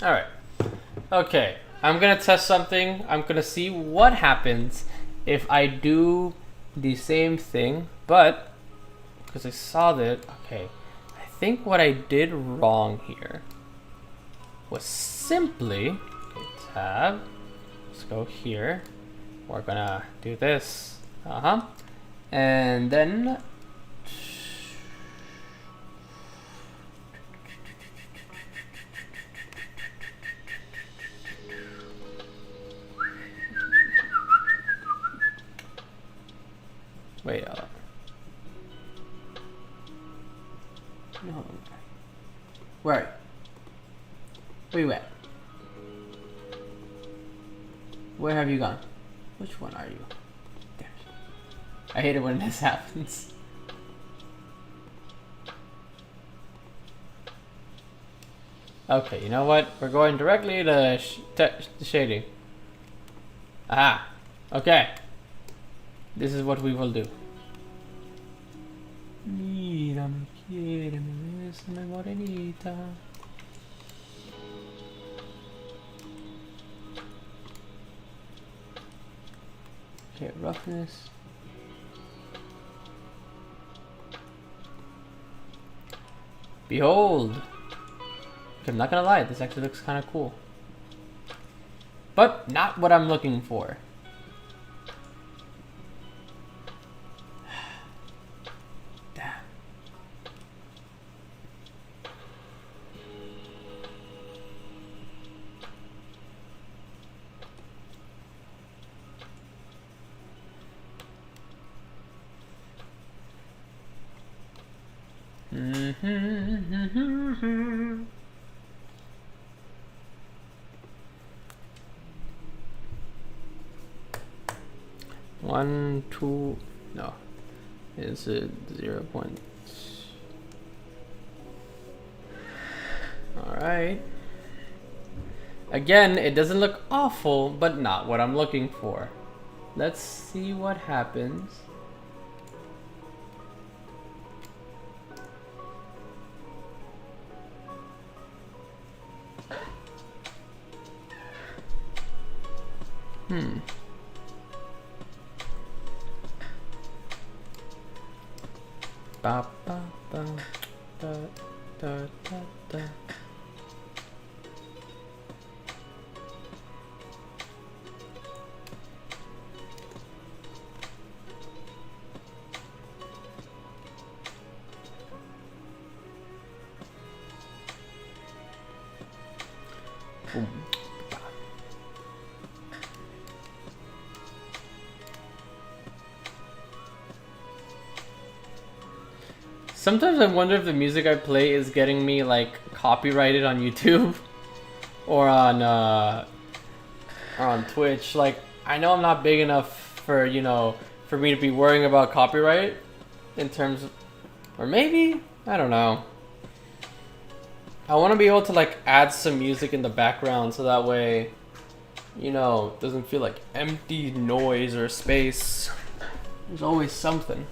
Alright. Okay. I'm gonna test something. I'm gonna see what happens if I do the same thing, but because I saw that, okay, I think what I did wrong here was simply, okay, tab, let's go here. We're gonna do this, and then wait, no, where you at? Where have you gone? Which one are you? There. I hate it when this happens. Okay, you know what? We're going directly to shading. Aha. Okay. This is what we will do. Mírame, quiéreme, bésame, morenita. Okay, roughness. Behold! Okay, I'm not gonna lie, this actually looks kind of cool. But not what I'm looking for. Damn. One, two, no. Is it 0. Alright. Again, it doesn't look awful, but not what I'm looking for. Let's see what happens. Ba ba ba da da da da. Boom. Sometimes I wonder if the music I play is getting me like copyrighted on YouTube or on Twitch. Like, I know I'm not big enough for, you know, for me to be worrying about copyright in terms of, or maybe, I don't know. I want to be able to like add some music in the background so that way, you know, it doesn't feel like empty noise or space. There's always something.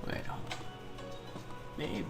Wait, hold on. Maybe.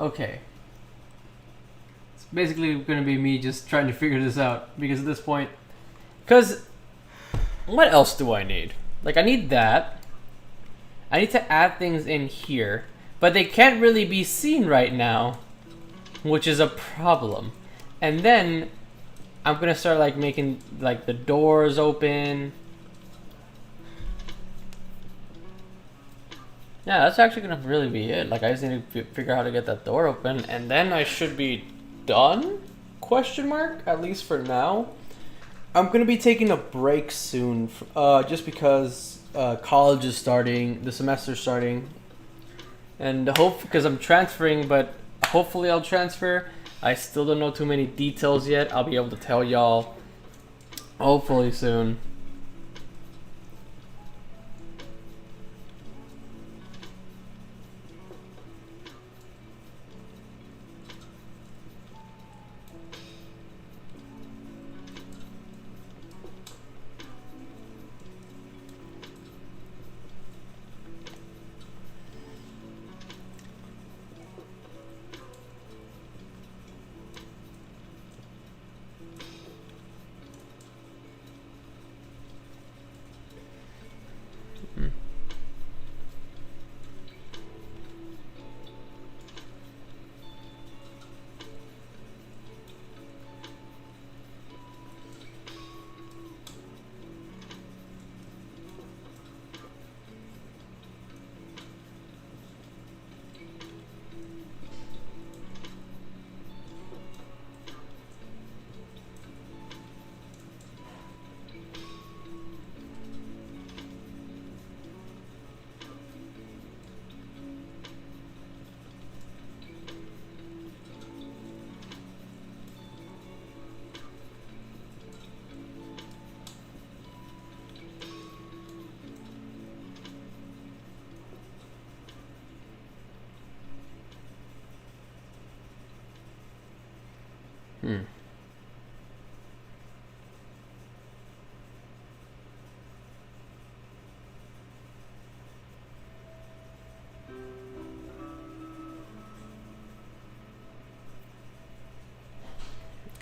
Okay. It's basically gonna be me just trying to figure this out because at this point, Because what else do I need? Like, I need that. I need to add things in here, but they can't really be seen right now, which is a problem. And then I'm gonna start like making like the doors open. Yeah, that's actually gonna really be it. Like, I just need to figure out how to get that door open, and then I should be done? Question mark? At least for now. I'm gonna be taking a break soon, just because college is starting, the semester's starting, and hope because I'm transferring, but hopefully I'll transfer. I still don't know too many details yet. I'll be able to tell y'all hopefully soon.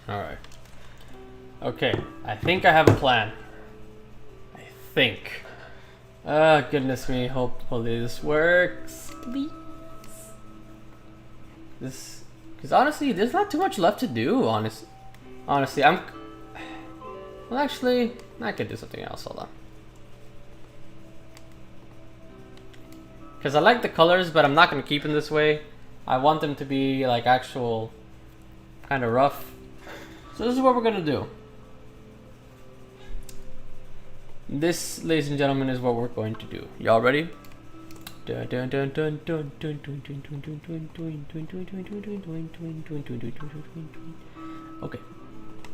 Alright. Okay, I think I have a plan. I think. Goodness me, hopefully this works, please. This, because honestly, there's not too much left to do, honestly, well, actually, I could do something else, hold on. Because I like the colors, but I'm not going to keep them this way. I want them to be, like, actual, kind of rough. So this is what we're gonna do. This, ladies and gentlemen, is what we're going to do. Y'all ready? Okay,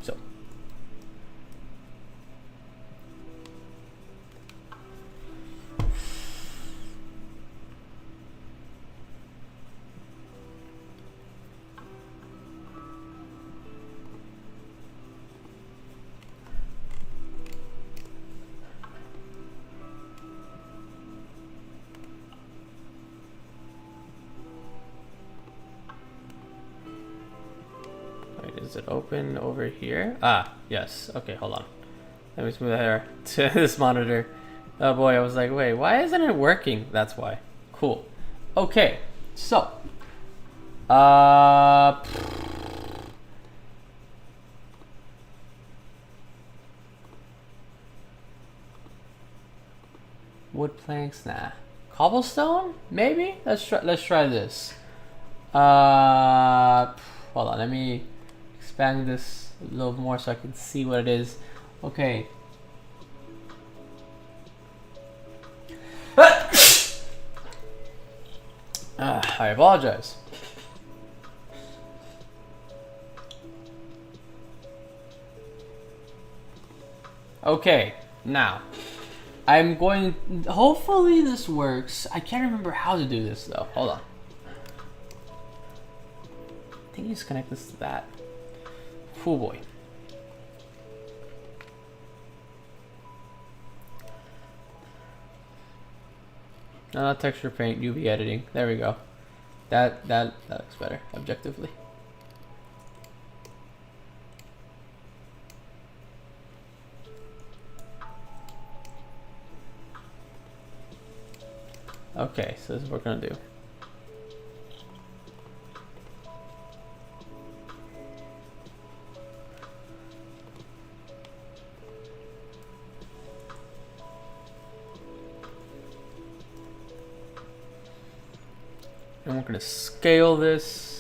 so. Is it open over here? Ah, yes. Okay, hold on. Let me just move that to this monitor. Oh boy, I was like, wait, why isn't it working? That's why. Cool. Okay, so. Wood planks, nah. Cobblestone? Maybe? Let's try this. Hold on, let me expand this a little more so I can see what it is. Okay. I apologize. Okay, now I'm going. Hopefully this works. I can't remember how to do this though. Hold on. I think you just connect this to that. Oh boy. No, not texture paint, UV editing. There we go. That looks better objectively. Okay, so this is what we're gonna do. And we're gonna scale this.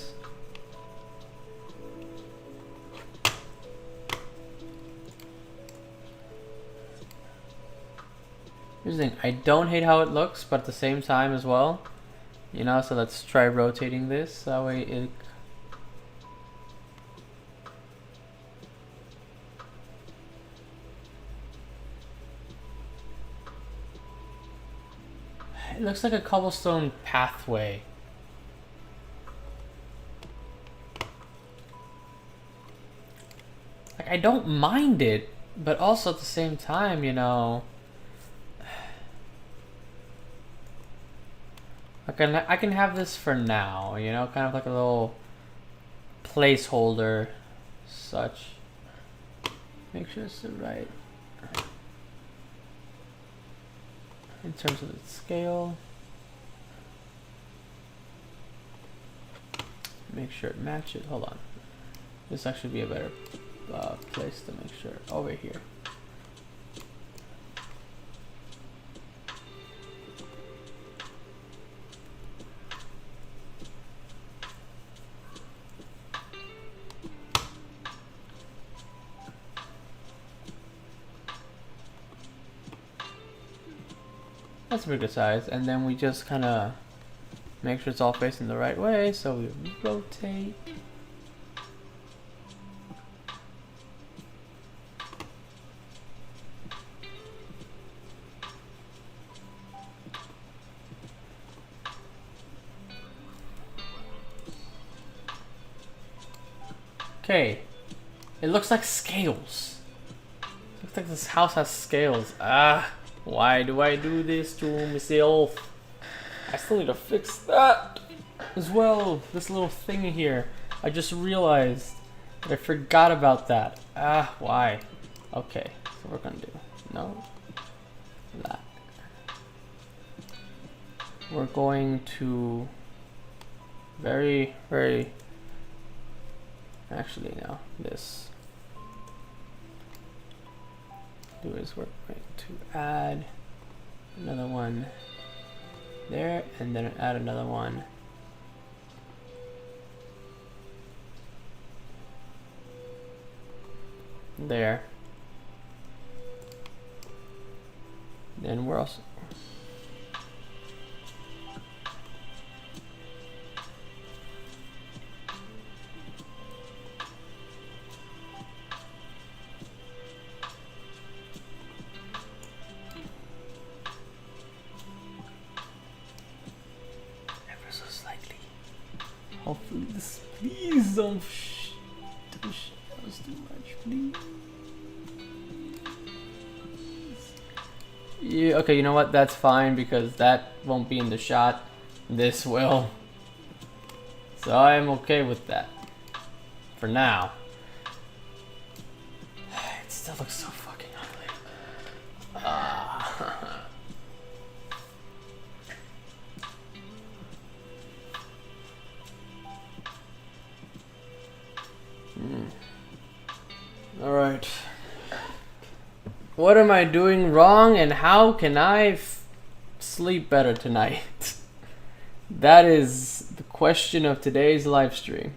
Here's the thing, I don't hate how it looks, but at the same time as well, you know, so let's try rotating this, that way it... It looks like a cobblestone pathway. Like, I don't mind it, but also at the same time, you know... I can have this for now, you know, kind of like a little placeholder, such. Make sure it's the right. In terms of its scale. Make sure it matches. Hold on. This actually be a better place to make sure. Over here. That's a pretty good size, and then we just kind of make sure it's all facing the right way, so we rotate. Okay, it looks like scales. Looks like this house has scales. Ah. Why do I do this to myself? I still need to fix that as well. This little thing here. I just realized that I forgot about that. Ah, why? Okay, so we're gonna do no that. We're going to very actually no, this. Is we're going to add another one there, and then add another one there. Then we're also hopefully this, please don't do shadows too much, please. Yeah, okay, you know what? That's fine because that won't be in the shot. This will. So I'm okay with that. For now. It still looks so fucking ugly. Ah. Alright. What am I doing wrong and how can I sleep better tonight? That is the question of today's live stream.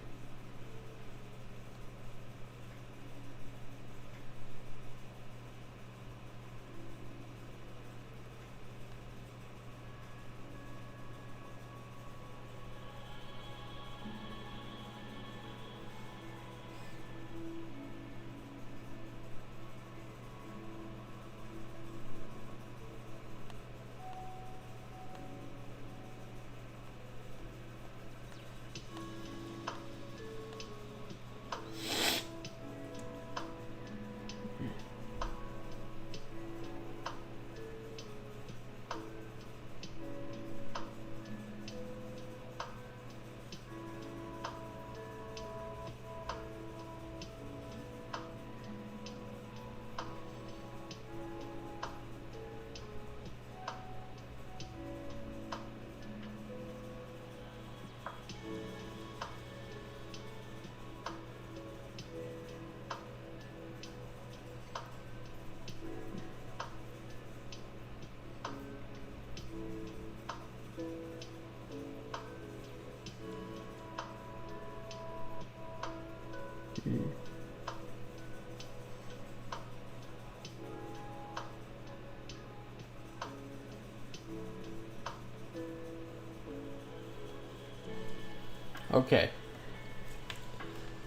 Okay.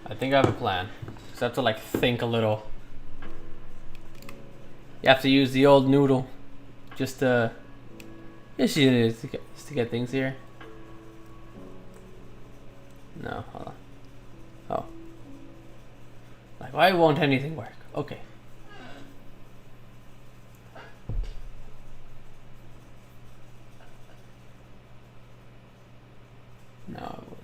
I think I have a plan. Just have to like think a little. You have to use the old noodle just to just to get things here. No, hold on. Oh. Like why won't anything work? Okay. No, it was.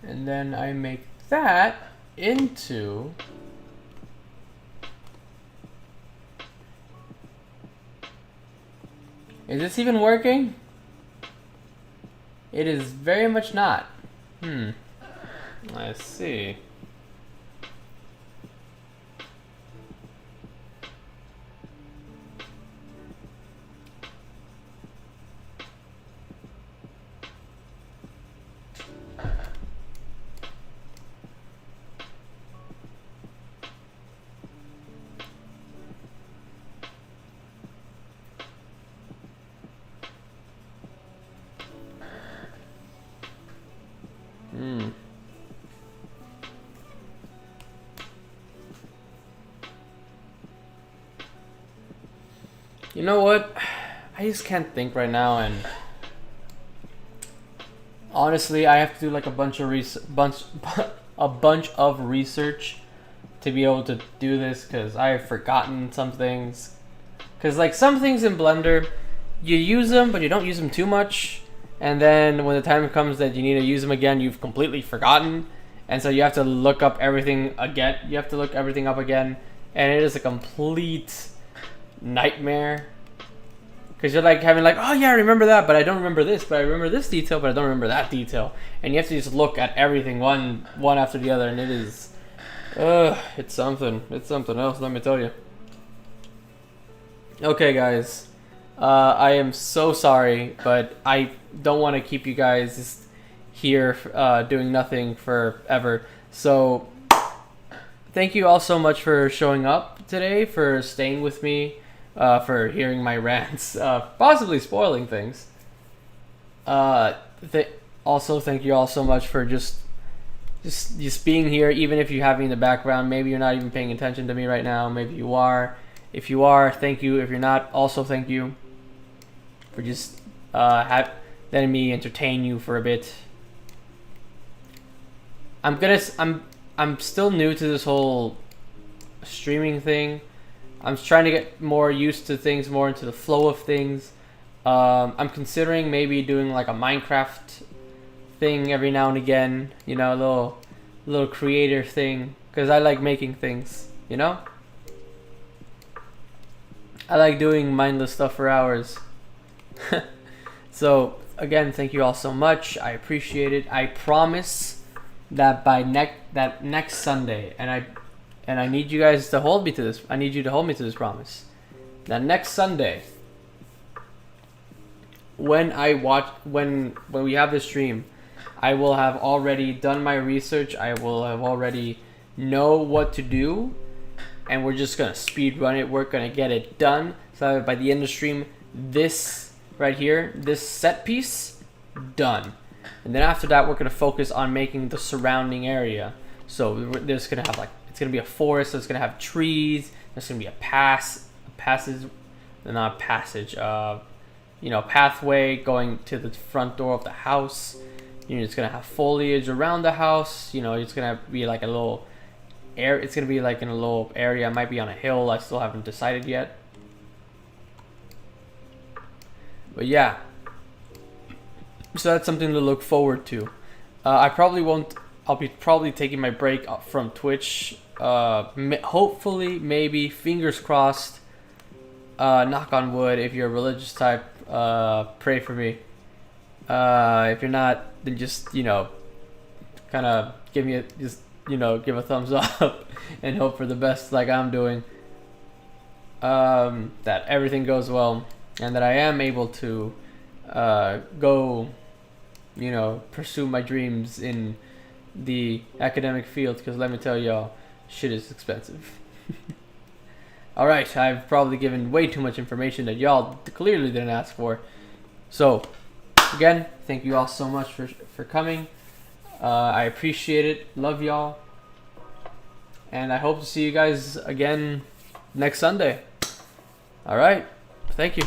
And then I make that into Is this even working? It is very much not. I see. You know what? I just can't think right now, and honestly, I have to do like a bunch of research to be able to do this because I have forgotten some things. Because like some things in Blender, you use them, but you don't use them too much, and then when the time comes that you need to use them again, you've completely forgotten, and so you have to look up everything again. You have to look everything up again, and it is a complete nightmare because you're like having like, oh yeah, I remember that, but I don't remember this, but I remember this detail, but I don't remember that detail, and you have to just look at everything one after the other, and it is it's something else, let me tell you. Okay guys, I am so sorry, but I don't want to keep you guys just here doing nothing forever, so thank you all so much for showing up today, for staying with me, for hearing my rants, possibly spoiling things. Also, thank you all so much for just being here, even if you have me in the background. Maybe you're not even paying attention to me right now. Maybe you are. If you are, thank you. If you're not, also thank you for just letting me entertain you for a bit. I'm still new to this whole streaming thing. I'm trying to get more used to things, more into the flow of things. I'm considering maybe doing like a Minecraft thing every now and again, you know, a little creator thing, because I like making things, you know? I like doing mindless stuff for hours. So again, thank you all so much. I appreciate it. I promise that by next Sunday, and I need you guys to hold me to this. I need you to hold me to this promise. That next Sunday, when we have this stream, I will have already done my research. I will have already know what to do, and we're just gonna speed run it. We're gonna get it done. So that by the end of the stream, this right here, this set piece, done. And then after that, we're gonna focus on making the surrounding area. So there's gonna have like, it's gonna be a forest. So it's gonna have trees. There's gonna be a passage, not a passage. You know, pathway going to the front door of the house. You know, it's gonna have foliage around the house. You know, it's gonna be like a little air. It's gonna be like in a little area. It might be on a hill. I still haven't decided yet. But yeah, so that's something to look forward to. I probably won't. I'll be probably taking my break from Twitch. Hopefully, maybe, fingers crossed. Knock on wood. If you're a religious type, pray for me. If you're not, then just, you know, kind of give a thumbs up and hope for the best, like I'm doing. that everything goes well, and that I am able to go, pursue my dreams in the academic field. Because let me tell y'all, shit is expensive. All right, I've probably given way too much information that y'all clearly didn't ask for. So, again, thank you all so much for coming. I appreciate it. Love y'all. And I hope to see you guys again next Sunday. All right. Thank you.